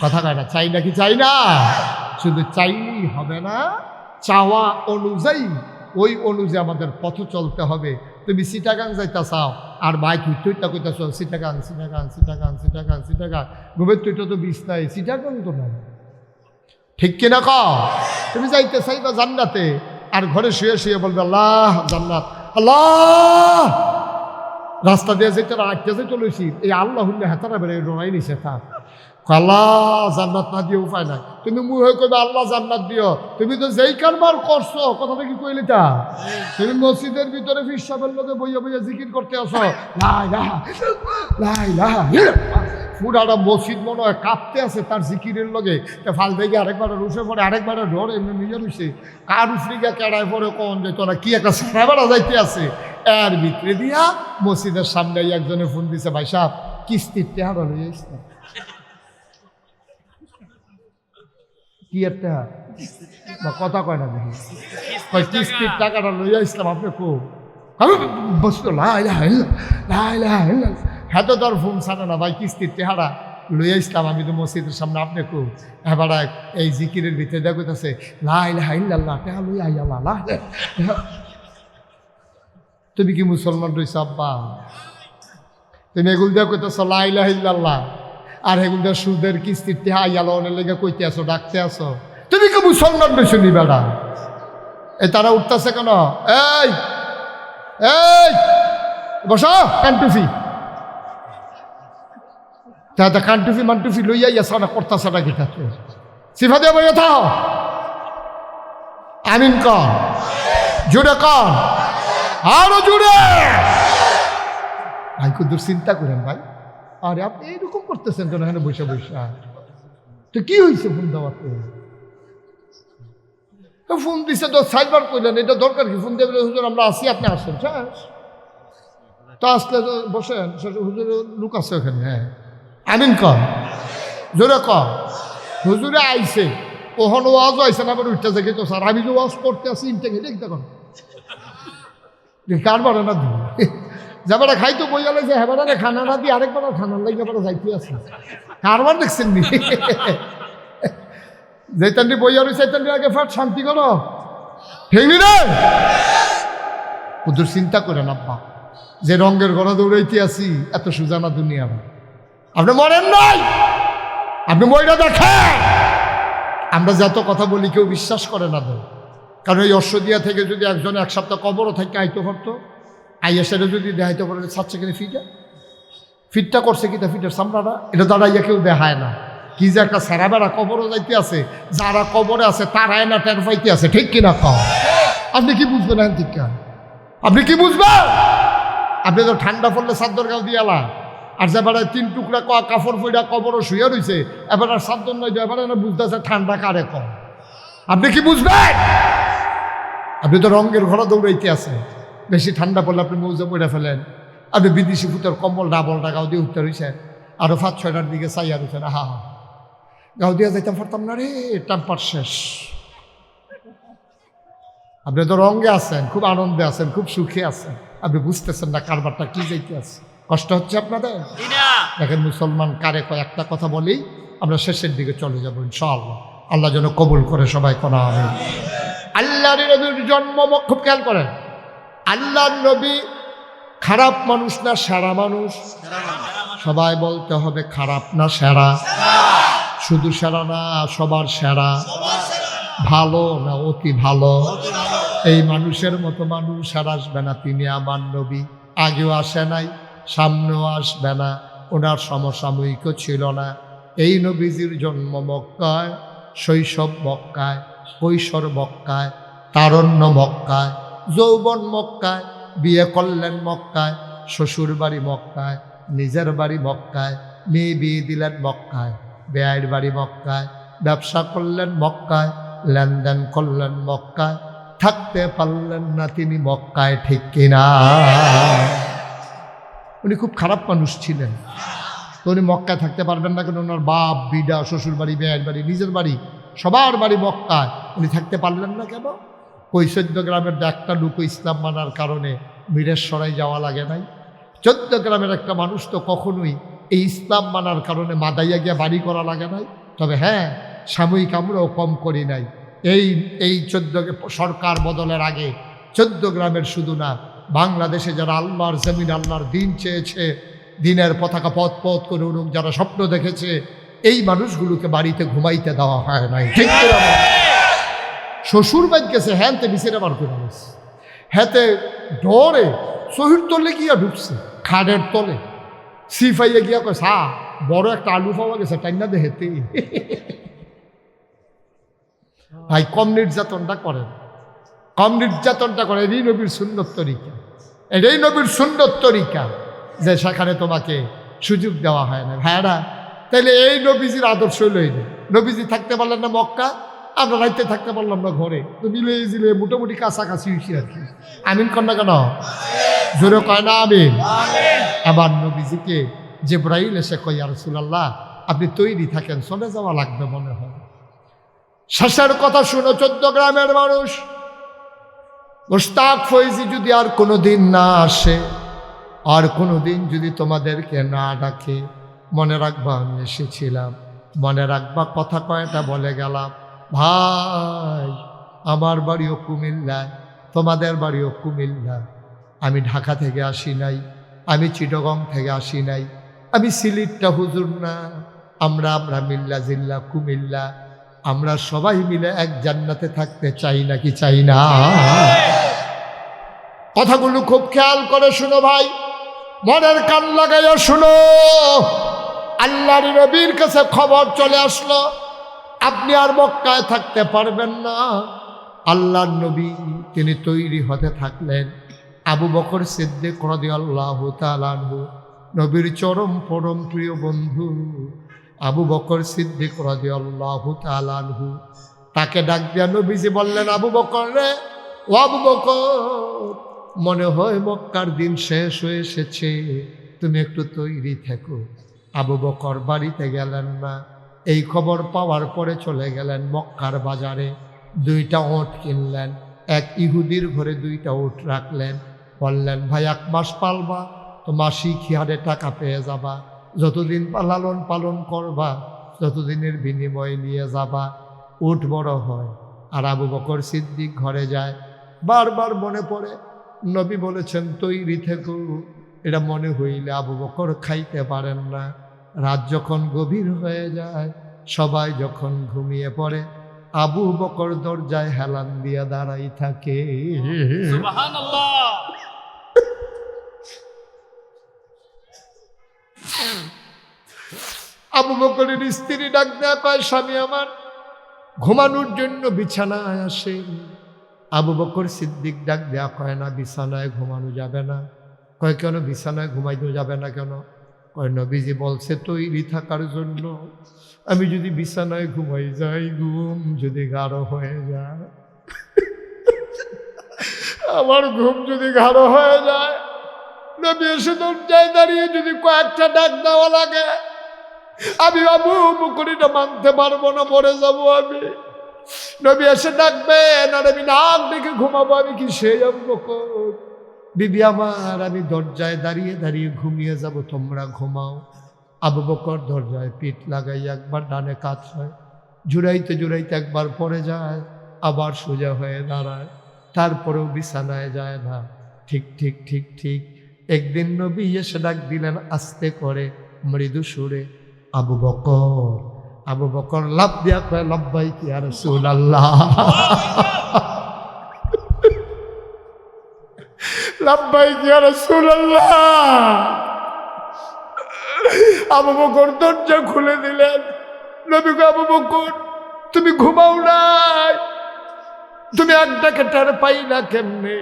কথা কয় না, চাই নাকি চাই না? শুধু চাইলেই হবে না, চাওয়া অনুযায়ী ওই অনুযায়ী আমাদের পথ চলতে হবে। তুমি চিটাগাং যাইতা চাও আর বাইক তুইটা কইতাছ চিটাগাং চিটাগাং চিটাগাং চিটাগাং চিটাগাং, ঘুমের তুইটা তো বিষ নাই, চিটাগাং তো নাই, ঠিক কিনা কও? তুমি যাইতে চাইবা জান্নাতে আর ঘরে শুয়ে শুয়ে বলবে আল্লাহ জান্নাত, আল্লাহ রাস্তা দিয়ে যেতে আটকে যেতে লইছি, এই আল্লাহ হুল্লে হেতারা বেড়ে রোনাই নিছে থাক, আল্লাহ জান্নাত না দিয়ে উপায় নাই। তুমি মুহে কইবে আল্লাহ জান্নাত দিও, তুমি তো যেই কারবার করছো, কথাটা কি কইলি তা? তুমি মসজিদের ভিতরে ফির সাহেবের লোকে বইয়া বইয়া জিকির করতে আসো, লা ইলাহা লা ইলাহা, পুরাটা মসজিদ মনে হয় কাঁপতে আছে তার জিকিরের লগে। ফাল থেকে আরেকবার রুষে পড়ে, আরেকবার ধরে এমনি নিজে রুষে, কার উফরিকা কেড়ায় পরে কোন যে তোরা কি একটা সারাবেলা যাইতে আছে। এর ভিতরে দিয়া মসজিদের সামনে একজনে ফোন দিছে, ভাই সাহেব কিস্তির টেহারা লইয়া আসতাম। কি একটা কথা কয় না দেখি, কয় কিস্তির টাকাটা লইয়া আসলাম, আপনি কো বসতো হ্যাঁ তো তোর ফোন ছাড়ে না ভাই, কিস্তির টেহারা লইয়া আসলাম আমি তো মসজিদের সামনে, আপনি কো এবার এই জিকিরের ভিতরে দেখতেছে লা ইলাহা ইল্লাল্লাহ টেহা লইয়া আল্লাহ। তুমি কি মুসলমান রইছ আব্বা? তুমি এগুলো দিয়ে কইতেছ লা ইলাহা ইল্লাল্লাহ, আর এগুলো সুদের কিস্তিতে আইয়ালনের লেগে কইতে আসো, ডাকতে আসো। তুমি কি মুসলমান বেশি নি বেড়া? এই তারা উঠতেছে কেন? এই এই বসো, কান্টুফি তা কান্টুফি মান্টুফি লইয়া ইয়া না করতেছে না গিটাতে সিফা দিয়ে বইয়া থাও। আমিন কর, জুড়ে কর, আরো জুড়ে। ভাই খুব চিন্তা করেন ভাই, আরে আপনি এইরকম করতেছেন কেন এখানে বসে বসে? তো কি হয়েছে ফোন দেওয়াতে? ফোন দিছে তো সাইবার করলেন, এটা দরকার কি? ফোন দেবে হুজুর আমরা আসি, আপনি আসেন, তো আসলে তো বসেন, হুজুর লোক আছে ওখানে। হ্যাঁ আমিন কর, জোরে কর। হুজুরে আইসে, ওখানে ওয়াজও আইসে না, আবার উঠতে থেকে তো স্যার আমি যে ওয়াজ করতে আসি ইনটেকে দেখতে কর কারবার না দিই যাবারা খাইতো বই গেলে যে হেবারা খানা না দিয়ে আরেকবার খানার লাগে আবার যাইতে আসি কারবার দেখছেন নি? যেতান্ডি বইয়া রয়েছে সেইতান্ডি আগে ফাট শান্তি করো, ঠিক নি রে? ওদের চিন্তা করেন আব্বা, যে রঙের গড়া দৌড়াইতে আসি এত সুজানা দুনিয়া। আপনি মরেন নাই, আপনি মইরা দেখেন। আমরা যত কথা বলি কেউ বিশ্বাস করে না তো, কারণ এই অশ্বদিয়া থেকে যদি একজন এক সপ্তাহ কবরও থেকে আইতে পারতো, আইয়া সেটা যদি দেখাইতে পারে ছাড়ছে কিনা ফিটটা করছে কিনা ফিটের সামনাটা, এটা দাঁড়াইয়া কেউ দেখায় না। কি যে একটা সেরা বেড়া কবরও যাইতে আছে, যারা কবরে আছে তারাই না টের পাইতে আছে, ঠিক কিনা কম? আপনি কি বুঝবেন? হ্যাঁ ঠিক, আপনি কি বুঝবেন? আপনি তো ঠান্ডা পড়লে চাদর গাও দিয়ালা, আর যে এবারে 3 টুকরা কাপড় পইরা কবরও শুয়ে রয়েছে, এবার আর চাদর নয়, এবারে না বুঝতেছে ঠান্ডা কারে কম। আপনি কি বুঝবেন? আপনি তো রঙের ঘোড়া দৌড়াইতে আছে, বেশি ঠান্ডা পড়লে আপনি মৌজা পড়ে ফেলেন। আপনি বিদেশি ফুতের কম্বল ডাবলটা গাও দিয়ে উঠতে রয়েছেন, আরো 5-6টার দিকে চাইয়া রয়েছেন, হা গাও দিয়া যাইতাম পারতাম না রে, টেম্পার শেষ। আপনি তো রঙে আছেন, খুব আনন্দে আছেন, খুব সুখে আছেন, আপনি বুঝতেছেন না কারবারটা কি যাইতে আছে। কষ্ট হচ্ছে আপনাদের? দেখেন মুসলমান কারে কয়েকটা কথা বলেই আমরা শেষের দিকে চলে যাবো ইনশাআল্লাহ। আল্লাহ যেন কবুল করে সবাই কোনা হবে। আল্লাহর নবীর জন্ম, খুব খেয়াল করেন, আল্লাহর নবী খারাপ মানুষ না সেরা মানুষ? সবাই বলতে হবে খারাপ না সেরা? শুধু সেরা না, সবার সেরা। ভালো না অতি ভালো? এই মানুষের মতো মানুষ আর আসবে না, তিনি আমার নবী। আগেও আসে নাই, সামনেও আসবে না, ওনার সমসাময়িকও ছিল না। এই নবীজির জন্ম মক্কায়, শৈশব মক্কায়, কৈশোর মক্কায়, তারণ্য মক্কায়, যৌবন মক্কায়, বিয়ে করলেন মক্কায়, শ্বশুর বাড়ি মক্কায়, নিজের বাড়ি মক্কায়, মেয়ে বিয়ে দিলেন মক্কায়, বেয়াইর বাড়ি মক্কায়, ব্যবসা করলেন মক্কায়, লেনদেন করলেন মক্কায়, থাকতে পারলেন না তিনি মক্কায়, ঠিক কিনা? উনি খুব খারাপ মানুষ ছিলেন, তো উনি মক্কায় থাকতে পারবেন না কেন? ওনার বাপ বিডা, শ্বশুর বাড়ি, বেয়াইর বাড়ি, নিজের বাড়ি, সবার বাড়ি মক্কায়, উনি থাকতে পারলেন না কেন? ওই 14 গ্রামের একটা লোক ইসলাম মানার কারণে মিরেশ্বরাই যাওয়া লাগে নাই। 14 গ্রামের একটা মানুষ তো কখনোই এই ইসলাম মানার কারণে মাদাইয়া গিয়া বাড়ি করা লাগে নাই। তবে হ্যাঁ, সাময়িক আমরাও কম করি নাই। এই 14 সরকার বদলের আগে 14 গ্রামের শুধু না, বাংলাদেশে যারা আল্লাহর জমিন, আল্লাহর দিন চেয়েছে, দিনের পতাকা পথ পথ করে উঠুক, যারা স্বপ্ন দেখেছে, এই মানুষগুলোকে বাড়িতে ঘুমাইতে দেওয়া হয় নাই, ঠিক করে? শ্বশুর বাড়ি গেছে, হ্যাঁতে বিছের বার করে গেছে, হ্যাঁতে ডরে শহীদ তলে গিয়া ঢুকছে, খাটের তলে সিফাইয়া গিয়া কয় সা বড় একটা আলু পাওয়া গেছে, তাই না দেহেতে। ভাই কম নির্যাতনটা করেন, কম নির্যাতনটা করে। এটাই নবীর সুন্নত তরিকা, এটাই নবীর সুন্নত তরিকা, যে সেখানে তোমাকে সুযোগ দেওয়া হয় না। ভাইরা, তাইলে এই নবীজির আদর্শ লই না। নবীজি থাকতে পারলেন না মক্কা, আমরা রাইতে থাকতে পারলাম না ঘরে, তো মিলে জিলে মোটামুটি কাছাকাছি হয়েছি আর কি। আমিন কর না কেন? জোরে কয় না আমিন? আবার নবীজিকে জিবরাইল এসে কয়, ইয়া রাসূলুল্লাহ আপনি তৈরি থাকেন, চলে যাওয়া লাগবে মনে হয়। শেষের কথা শুনো 14 গ্রামের মানুষ, মুশতাক ফৈজি যদি আর কোনোদিন না আসে, আর কোনোদিন যদি তোমাদেরকে না ডাকে, মনে রাখবা আমি এসেছিলাম, মনে রাখবা কথা কয়টা বলে গেলাম। ভাই, আমার বাড়িও কুমিল্লায়, তোমাদের বাড়িও কুমিল্লা। আমি ঢাকা থেকে আসি নাই, আমি চিটাগং থেকে আসি নাই, আমি সিলেটটা হুজুর না, আমরা মিল্লা জিল্লা কুমিল্লা আমরা সবাই মিলে এক জান্নাতে থাকতে চাই নাকি চাই না? কথাগুলো খুব খেয়াল করে শুনো ভাই, মনের কান লাগাইয়া শুনো। আল্লাহর নবীর কাছে খবর চলে আসলো আপনি আর মক্কায় থাকতে পারবেন না। আল্লাহর নবী তিনি তৈরি হতে থাকলেন। আবু বকর সিদ্দিক রাদিয়াল্লাহু তাআলা আনহু, নবীর চরম পরম প্রিয় বন্ধু আবু বকর সিদ্দিক রাদিয়াল্লাহু তাআলা আনহু, তাকে ডাক দিয়া নবীজি বললেন, আবু বকর রে, ও আবু বকর, মনে হয় মক্কার দিন শেষ হয়ে এসেছে, তুমি একটু তৈরি থেকো। আবু বকর বাড়িতে গেলেন না। এই খবর পাওয়ার পরে চলে গেলেন মক্কার বাজারে, 2টা ওট কিনলেন। এক ইহুদির ঘরে 2টা ওট রাখলেন, বললেন, ভাই 1 মাস পালবা তো মাসিক হারে টাকা পেয়ে যাবা, যতদিন লালন পালন করবা ততদিনের বিনিময় নিয়ে যাবা, উট বড় হয়। আর আবু বকর সিদ্দিক ঘরে যায়, বারবার মনে পড়ে নবী বলেছেন তৈরি থেকো। এটা মনে হইলে আবু বকর খাইতে পারেন না। রাত যখন গভীর হয়ে যায়, সবাই যখন ঘুমিয়ে পড়ে, আবু বকর দরজায় হেলান দিয়া দাঁড়াই থাকে। সুবহানাল্লাহ। আবু বকরের স্ত্রী ডাক দেয়া কয়, স্বামী আমার ঘুমানোর জন্য বিছানায় আসেন। আবু বকর সিদ্দিক ডাক দেয়া কয়, না বিছানায় ঘুমানো যাবে না। কয়, কেন বিছানায় ঘুমাইতে যাবে না কেন? কয়, নবীজি বলছে তৈরি থাকার জন্য। আমি যদি বিছানায় ঘুমাই যাই, ঘুম যদি গাঢ় হয়ে যায়, আমার ঘুম যদি গাঢ় হয়ে যায়, নবী এসে দরজায় দাঁড়িয়ে যদি কয়েকটা ডাক দেওয়া লাগে, আমি আবু বকরটা মানতে পারবো না, পড়ে যাবো আমি। নবী এসে ডাকবেন আর আমি নাক ডেকে ঘুমাবো, আমি কি সেই আবু বকর? বিবি আমার, আমি দরজায় দাঁড়িয়ে দাঁড়িয়ে ঘুমিয়ে যাব, তোমরা ঘুমাও। আবু বকর দরজায় পিঠ লাগাই একবার ডানে কাত হয়, জুড়াইতে জুড়াইতে একবার পড়ে যায়, আবার সোজা হয়ে দাঁড়ায়, তারপরেও বিছানায় যায় না। ঠিক ঠিক ঠিক ঠিক একদিন নবী এসে ডাক দিলেন আস্তে করে, মৃদু সুরে, আবু বকর। আবু বকর লাফ দিয়া কয়, লাব্বাইকি ইয়া রাসূলুল্লাহ, লাব্বাইকি ইয়া রাসূলুল্লাহ। আবু বকর দরজা খুলে দিলেন। নবী কয়, আবু বকর তুমি ঘুমাও নাই, তুমি একটাকে টের পাই না কেমনে?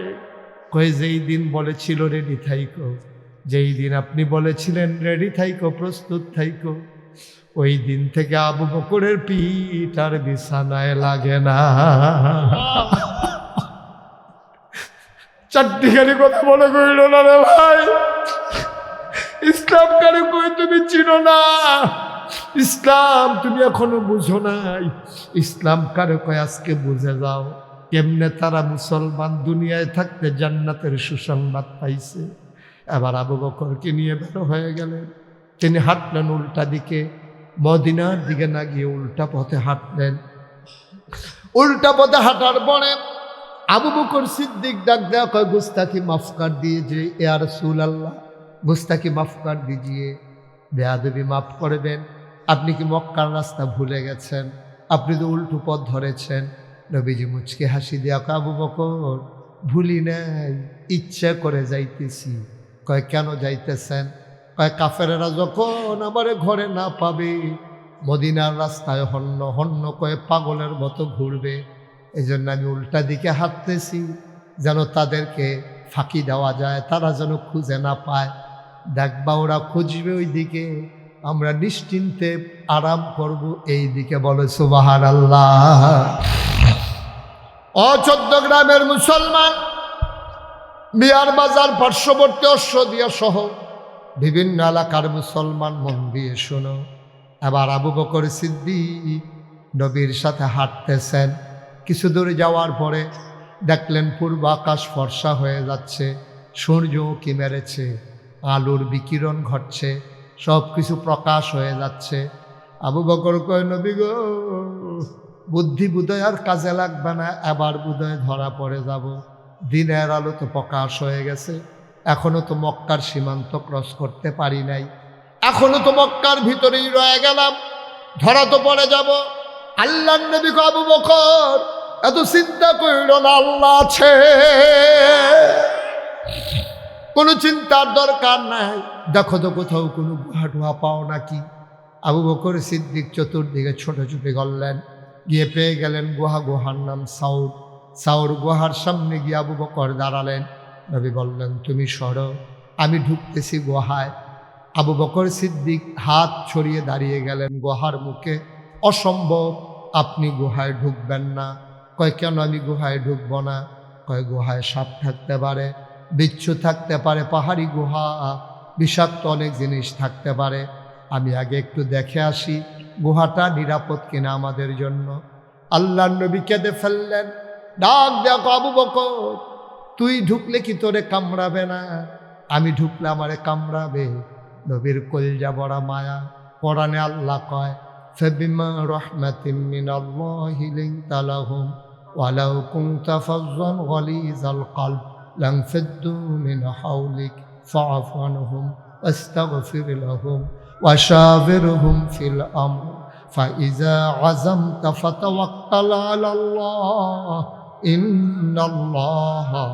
কয়, যেই দিন বলেছিল রেডি থাইকো, যেই দিন আপনি বলেছিলেন রেডি থাইকো, প্রস্তুত থাইকো, ওই দিন থেকে আবু বকরের পিঠ আর বিছানায় লাগে না। চারটিখানি কথা মনে করিল না রে ভাই। ইসলাম কারে কই তুমি চিনো না, ইসলাম তুমি এখনো বুঝো নাই। ইসলাম কারে কয় আজকে বুঝে যাও। কেমনে তারা মুসলমান দুনিয়ায় থাকতে জান্নাতের সুসংবাদ পাইছে। এবার আবু বকরকে নিয়ে বের হয়ে গেলেন। তিনি হাঁটলেন উল্টা দিকে, মদিনার দিকে না গিয়ে উল্টা পথে হাঁটলেন। উল্টা পথে হাঁটার পরে আবু বকর সিদ্দিক ডাক দেয়া কয়, গুস্তাকি মাফ কর দিজিয়ে ইয়া রাসূলুল্লাহ, গুস্তাকি মাফ কর দিজিয়ে, বেয়াদবি মাফ করবেন। আপনি কি মক্কার রাস্তা ভুলে গেছেন? আপনি তো উল্টো পথ ধরেছেন। নবীজি মুচকে হাসি দেয়া কয়, আবু বকর ভুলি নাই, ইচ্ছা করে যাইতেছি। কয়, কেন যাইতেছেন? কয়, কাফেরেরা যখন আমার ঘরে না পাবে, মদিনার রাস্তায় হন্য হন্য কয়ে পাগলের মতো ঘুরবে, এই জন্য আমি উল্টা দিকে হাঁটতেছি, যেন তাদেরকে ফাঁকি দেওয়া যায়, তারা যেন খুঁজে না পায়। দেখবা ওরা খুঁজবে ওই দিকে, আমরা নিশ্চিন্তে আরাম করব এই দিকে। বলে সুবহানাল্লাহ। ও 14 গ্রামের মুসলমান, মিয়ার বাজার পার্শ্ববর্তী অশ্বদিয়া সহ বিভিন্ন এলাকার মুসলমান, মন দিয়ে শোনো। এবার আবু বকর সিদ্দিক নবীর সাথে হাঁটতেছেন। কিছু দূর যাওয়ার পরে দেখলেন পূর্ব আকাশ ফর্সা হয়ে যাচ্ছে, সূর্য উঁকি মেরেছে, আলোর বিকিরণ ঘটছে, সব কিছু প্রকাশ হয়ে যাচ্ছে। আবু বকর কয়, নবী গো, বুদ্ধি বুদয় আর কাজে লাগবে না, এবার বুদয় ধরা পড়ে যাব। দিনের আলো তো প্রকাশ হয়ে গেছে, এখনো তো মক্কার সীমান্ত ক্রস করতে পারি নাই। এখনো তো মক্কার ভিতরেই রয়ে গেলাম, ধরা তো পড়ে যাব। আল্লাহর নবী কয়, আবু বকর এত চিন্তা কইরো না, আল্লাহ আছে, কোনো চিন্তার দরকার নাই। দেখো তো কোথাও কোনো গুহা টুহা পাও নাকি। আবু বকর সিদ্দিক চতুর্দিকে ছোটাছুটি করলেন, গিয়ে পেয়ে গেলেন গুহা। গুহার নাম সাউর। সাউর গুহার সামনে গিয়ে আবু বকর দাঁড়ালেন। নবী বললেন, তুমি সরো, আমি ঢুকতেছি গুহায়। আবু বকর সিদ্দিক হাত ছড়িয়ে দাঁড়িয়ে গেলেন গুহার মুখে। অসম্ভব, আপনি গুহায় ঢুকবেন না। কয়, কেন আমি গুহায় ঢুকবো না? কয়, গুহায় সাপ থাকতে পারে, বিচ্ছু থাকতে পারে, পাহাড়ি গুহা, বিষাক্ত অনেক জিনিস থাকতে পারে। আমি আগে একটু দেখে আসি গুহাটা নিরাপদ কিনা আমাদের জন্য। আল্লাহর নবী কেঁদে ফেললেন। ডাক দেখো, আবু বকর তুই ঢুকলে কি তোরে কামড়াবে না? আমি ঢুকলে আমারে কামড়াবে। নবীর কলজা বড়া মায়া। কোরআনে আল্লাহ কয়, ফাবিমা রাহমাতিন মিনাল্লাহি লিনতা লাহুম ওয়ালাউ কুনতা ফাজ্জান গালিজাল কলব লানফাদ্দু মিন হাওলিক ফাআফু আনহুম ওয়াস্তাগফির লাহুম ওয়াশাবিরহুম ফিল আমর ফাইযা আযামতা ফাতাওয়াক্কাল আলাল্লাহ ইন্নাল্লাহা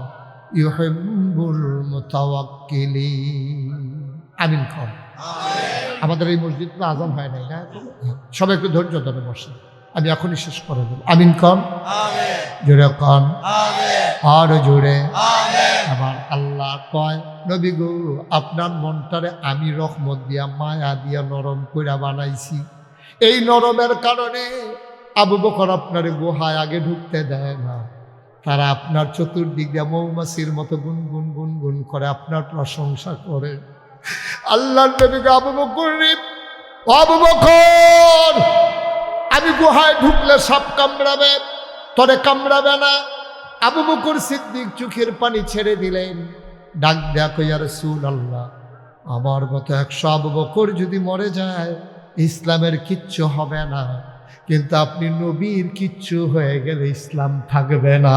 ইউহিব্বুল মুতাওয়াক্কিলিন। আমিন খান। আমাদের এই মসজিদ তো আজান হয় নাই, না? সবাই একটু ধৈর্য ধরে বসে, আমি এখনই শেষ করে দেব। আমিন খান, জোরে খান, আর জোরে। আবার আল্লাহ কয়, নবী গো আপনার মনটারে আমি রহমত দিয়া মায়া দিয়া নরম কইরা বানাইছি। এই নরমের কারণে আবু বকর আপনার গুহায় আগে ঢুকতে দেয় না। তারা আপনার চতুর্দিক দিয়ে মৌমাছির মতো গুনগুন গুনগুন করে আপনার প্রশংসা করে। আল্লাহর নবীকে, আবু বকর রে, ও আবু বকর, আমি গুহায় ঢুকলে সাপ কামড়াবে, তোরে কামড়াবে না। আবু বকর সিদ্দিক চোখের পানি ছেড়ে দিলেন। ডাক দেয়া কই, ইয়া রাসূলুল্লাহ, আমার মতো 100 আবু বকর যদি মরে যায় ইসলামের কিচ্ছু হবে না, কিন্তু আপনি নবীর কিচ্ছু হয়ে গেলে ইসলাম থাকবে না।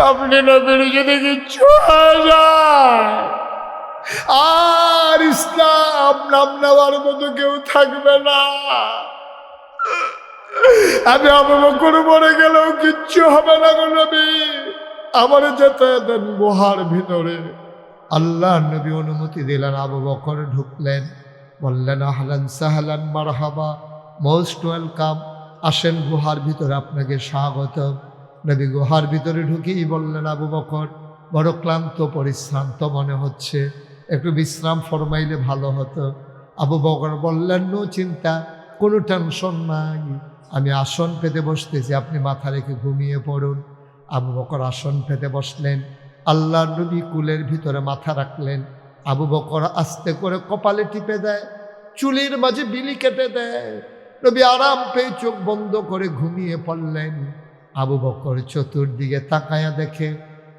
আপনি নবীর যদি কিচ্ছু হয়ে যায় আর ইসলাম নাম নেওয়ার মতো কেউ থাকবে না। আমি আবু বকর মরে গেলেও কিচ্ছু হবে না গো নবী, আমার যেতে দেন গুহার ভিতরে। আল্লাহ নবী অনুমতি দিলেন। আবু বকর ঢুকলেন, বললেন, আহলান সাহলান মারহাবা, মোস্ট ওয়েলকাম, আসেন গুহার ভিতরে, আপনাকে স্বাগত। নবী গুহার ভিতরে ঢুকেই বললেন, আবু বকর বড় ক্লান্ত পরিশ্রান্ত মনে হচ্ছে, একটু বিশ্রাম ফরমাইলে ভালো হতো। আবু বকর বললেন, নো চিন্তা, কোনো টেনশন নাই, আমি আসন পেতে বসতেছি, আপনি মাথা রেখে ঘুমিয়ে পড়ুন। আবু বকর আসন পেতে বসলেন। আল্লাহর নবী কুলের ভিতরে মাথা রাখলেন। আবু বকর আস্তে করে কপালে টিপে দেয়, চুলের মাঝে বিলি কেটে দেয়। নবী আরাম পেয়ে চোখ বন্ধ করে ঘুমিয়ে পড়লেন। আবু বকর চতুর্দিকে তাকায়া দেখে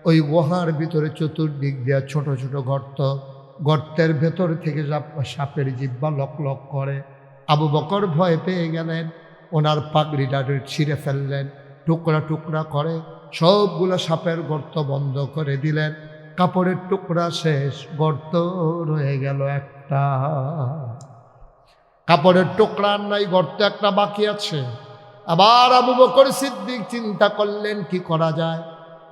ওই গুহার ভিতরে চতুর্দিক দিয়া ছোট ছোট গর্ত, গর্তের ভেতর থেকে সাপের জিহ্বা লক লক করে। আবু বকর ভয় পেয়ে গেলেন, ওনার পাগড়িটা ছিঁড়ে ফেললেন, টুকরা টুকরা করে সবগুলো সাপের গর্ত বন্ধ করে দিলেন। কাপড়ের টুকরা শেষ, গর্ত রয়ে গেল একটা। কাপড়ের টুকরা নাই, গর্ত একটা বাকি আছে। আবার আবু বকর সিদ্দিক চিন্তা করলেন কি করা যায়।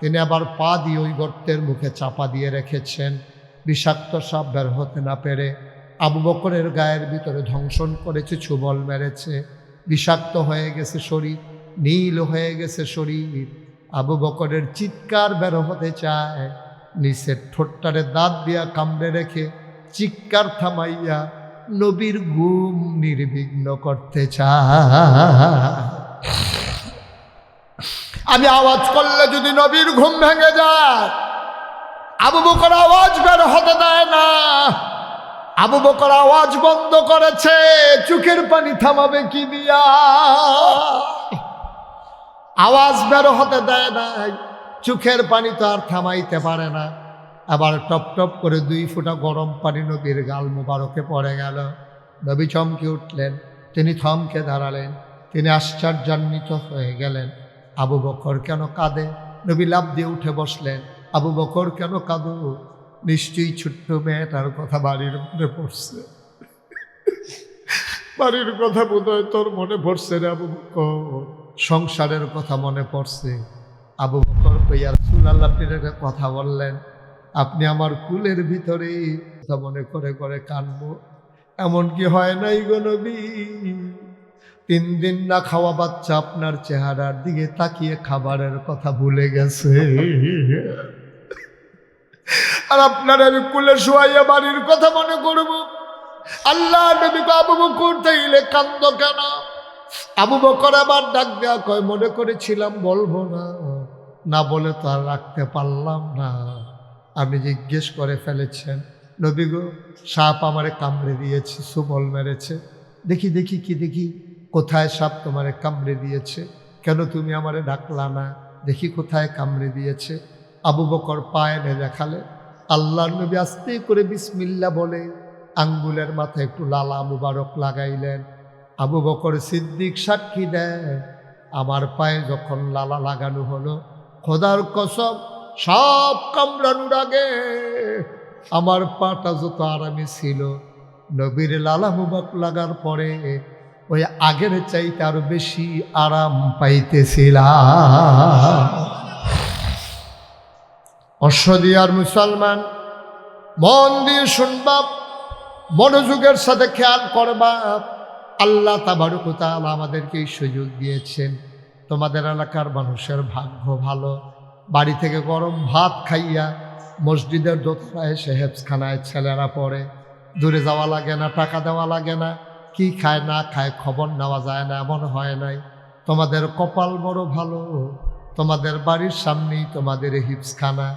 তিনি আবার পা দিয়ে ওই গর্তের মুখে চাপা দিয়ে রেখেছেন, বিষাক্ত সাপ বের হতে না পেরে। আবু বকরের গায়ের ভিতরে ধ্বংসন করেছে, ছুবল মেরেছে, বিষাক্ত হয়ে গেছে শরীর, নীল হয়ে গেছে শরীর। আবু বকরের চিৎকার বের হতে চায়, নিচের ঠোঁটটারে দাঁত দিয়া কামড়ে রেখে চিৎকার থামাইয়া নবীর ঘুম নির্বিঘ্ন করতে চায়। আমি আওয়াজ করলে যদি নবীর ঘুম ভেঙে যায়, আবু বকর আওয়াজ বের হতে দেয় না। আবু বকর আওয়াজ বন্ধ করেছে, চোখের পানি থামাবে কি দিয়া? আওয়াজ বের হতে দেয় না, চোখের পানি তো আর থামাইতে পারে না। আবার টপ টপ করে 2 ফোঁটা গরম পানি নবীর গাল মুবারকে পড়ে গেল। নবী চমকে উঠলেন, তিনি থমকে দাঁড়ালেন, তিনি আশ্চর্যান্বিত হয়ে গেলেন। আবু বকর কেন কাঁদে? নবী লাফ দিয়ে উঠে বসলেন। আবু বকর কেন কাঁদো? নিশ্চয়ই ছোট্ট মেয়েটার কথা বাড়ির মনে পড়ছে, বাড়ির কথা বোধহয় তোর মনে পড়ছে রে আবু বকর, সংসারের কথা মনে পড়ছে। আবু বকর কইয়া রাসূলুল্লাহ আপনি একটা কথা বললেন, আপনি আমার কুলের ভিতরে কথা মনে করে করে কাঁদবো, এমন কি হয় নাই গো নবী? 3 দিন না খাওয়া বাচ্চা আপনার চেহারার দিকে তাকিয়ে খাবারের কথা ভুলে গেছে, আর আপনার আমি কুলে শোয়াইয়া বাড়ির কথা মনে করব। আল্লাহ নবী আবু বকর তাইলে কান্দ কেন? আবু বকর আবার ডাক দেয়া কয়, মনে করেছিলাম বলবো না, না বলে তো আর রাখতে পারলাম না। আপনি জিজ্ঞেস করে ফেলেছেন, নবী গো সাপ আমারে কামড়ে দিয়েছে, সুবল মেরেছে। দেখি দেখি কি দেখি, কোথায় সাপ তোমারে কামড়ে দিয়েছে? কেন তুমি আমারে ডাকলা না? দেখি কোথায় কামড়ে দিয়েছে। আবু বকর পায়ে এনে দেখালে, আল্লাহর নবী আস্তে করে বিসমিল্লাহ বলে আঙ্গুলের মাথায় একটু লালা মুবারক লাগাইলেন। আবু বকর সিদ্দিক সাক্ষী দেয়, আমার পায়ে যখন লালা লাগানো হলো, খোদার কসম সব কামড়ানোর আগে আমার পাটা যত আরামে ছিল, নবীর লালা মুবারক লাগার পরে ওই আগের চাইতে আরো বেশি আরাম পাইতেছিলাম। অশ্বদিয়ার মুসলমান, মন দিয়ে শুনবা, মনোযোগের সাথে খেয়াল করবা। আল্লাহ তাবারক ওয়া তাআলা আমাদেরকে এই সুযোগ দিয়েছেন। তোমাদের এলাকার মানুষের ভাগ্য ভালো, বাড়ি থেকে গরম ভাত খাইয়া মসজিদের দোতলায় এসে হেফজখানায় ছেলেরা পড়ে, দূরে যাওয়া লাগে না, টাকা দেওয়া লাগে না, কি খায় না খায় খবর নেওয়া যায় না, এমন হয় নাই। তোমাদের কপাল বড় ভালো, তোমাদের বাড়ির সামনেই তোমাদের হিফজখানা,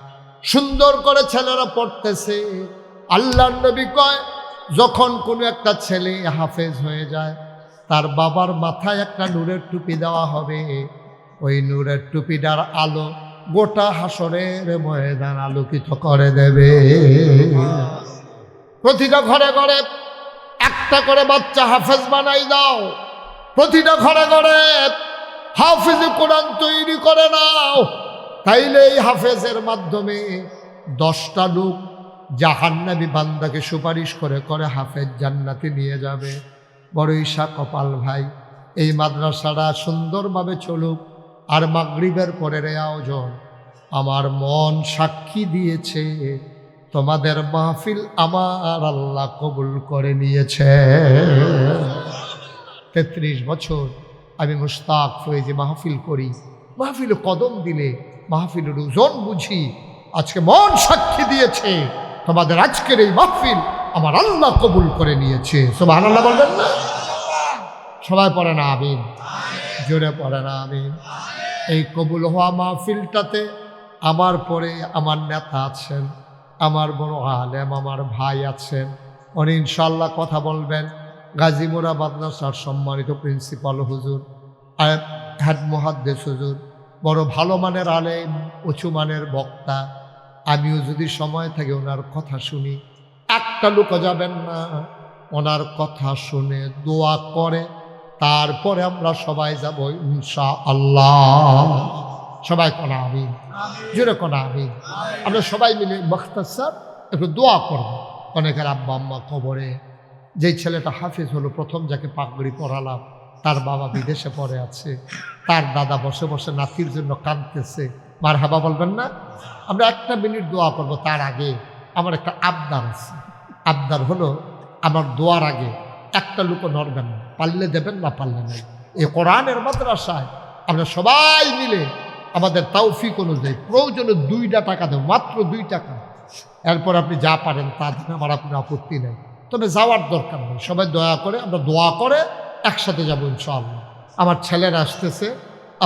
সুন্দর করে ছেলেরা পড়তেছে। আল্লাহর নবী কয়, যখন কোনো একটা ছেলে হাফেজ হয়ে যায়, তার বাবার মাথায় একটা নূরের টুপি দেওয়া হবে। ওই নূরের টুপিটার আলো গোটা হাসরের ময়দান আলোকিত করে দেবে। প্রতিটা ঘরে ঘরে একটা করে বাচ্চা হাফেজ বানাই দাও, প্রতিটা ঘরে ঘরে হাফেজ কোরআন তৈরি করে নাও। তাইলে এই হাফেজের মাধ্যমে 10টা লোক জাহান্নামী বান্দাকে সুপারিশ করে করে হাফেজ জান্নাতে নিয়ে যাবে। বড় ঈশা কপাল ভাই, এই মাদ্রাসাটা সুন্দরভাবে চলুক। আর মাগরিবের পরের আয়োজন, আমার মন সাক্ষী দিয়েছে তোমাদের মাহফিল আমার আল্লাহ কবুল করে নিয়েছে। 33 বছর আমি মুশতাক ফয়েজে মাহফিল করি, মাহফিল কদম দিলে মাহফিলের ওজন বুঝি। আজকে মন সাক্ষী দিয়েছে তোমাদের আজকের এই মাহফিল আমার আল্লাহ কবুল করে নিয়েছে। সুবহানাল্লাহ বলবেন না? সবাই পড়ে না আমিন? জোরে পড়ে না আমিন? এই কবুল হওয়া মাহফিলটাতে আমার পরে আমার নেতা আছেন, আমার বড় আলেম আমার ভাই আছেন, উনি ইনশাআল্লাহ কথা বলবেন। গাজীমুরা মাদ্রাসার সম্মানিত প্রিন্সিপাল হুজুর, হেড মুহাদ্দিস হুজুর, বড় ভালো মানের আলেম, উঁচু মানের বক্তা। আমিও যদি সময় থাকে ওনার কথা শুনি, একটা লোক যাবেন না, ওনার কথা শুনে দোয়া করে তারপরে আমরা সবাই যাব ইনশাআল্লাহ। সবাই কোনা আমিন? জোরে কোনা আমিন? আমরা সবাই মিলে মুখতাসার একটু দোয়া করব। অনেকের আব্বা আম্মা কবরে, যেই ছেলেটা হাফিজ হলো প্রথম যাকে পাগড়ি পরালাম, তার বাবা বিদেশে পড়ে আছে, তার দাদা বসে বসে নাতির জন্য কাঁদতেছে। মারহাবা বলবেন না? আমরা 1 মিনিট দোয়া করব। তার আগে আমার একটা আবদার আছে। আবদার হলো, আমার দোয়ার আগে একটা লোকও নড়বেন না, পারলে দেবেন না পারলে নাই। এই কোরআনের মাদ্রাসায় আমরা সবাই মিলে আমাদের তৌফিক অনুযায়ী প্রয়োজনে 2টা টাকা দেব, মাত্র 2 টাকা। এরপর আপনি যা পারেন তা দেন, আমার কোনো আপত্তি নেই। তবে যাওয়ার দরকার নেই, সবাই দয়া করে আমরা দোয়া করে একসাথে যাবো ইনশাআল্লাহ। আমার ছেলেরা আসতেছে,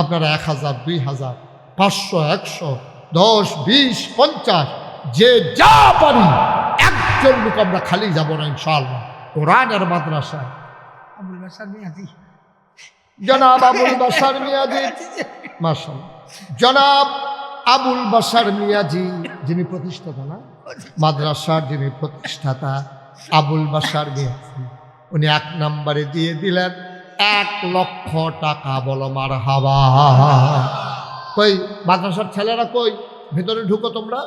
আপনারা 1000, 2000, 500, 100, 10, 20, 50 যে যা পারি, একজন লোক আমরা খালি যাব না ইনশাআল্লাহ। কোরআনের মাদ্রাসায় আবুল বাশার মিয়াজি, জনাব আবুল বাশার মিয়াজি, মাশাআল্লাহ, জনাব আবুল বাশার মিয়াজি, যিনি প্রতিষ্ঠাতা না মাদ্রাসার, যিনি প্রতিষ্ঠাতা আবুল বাশার মিয়াজি, উনি 1 নম্বরে দিয়ে দিলেন 1 লক্ষ টাকা। বলো মারহাবা। কই মাদ্রাসার ছেলেরা কই? ভিতরে ঢুকো তোমরা।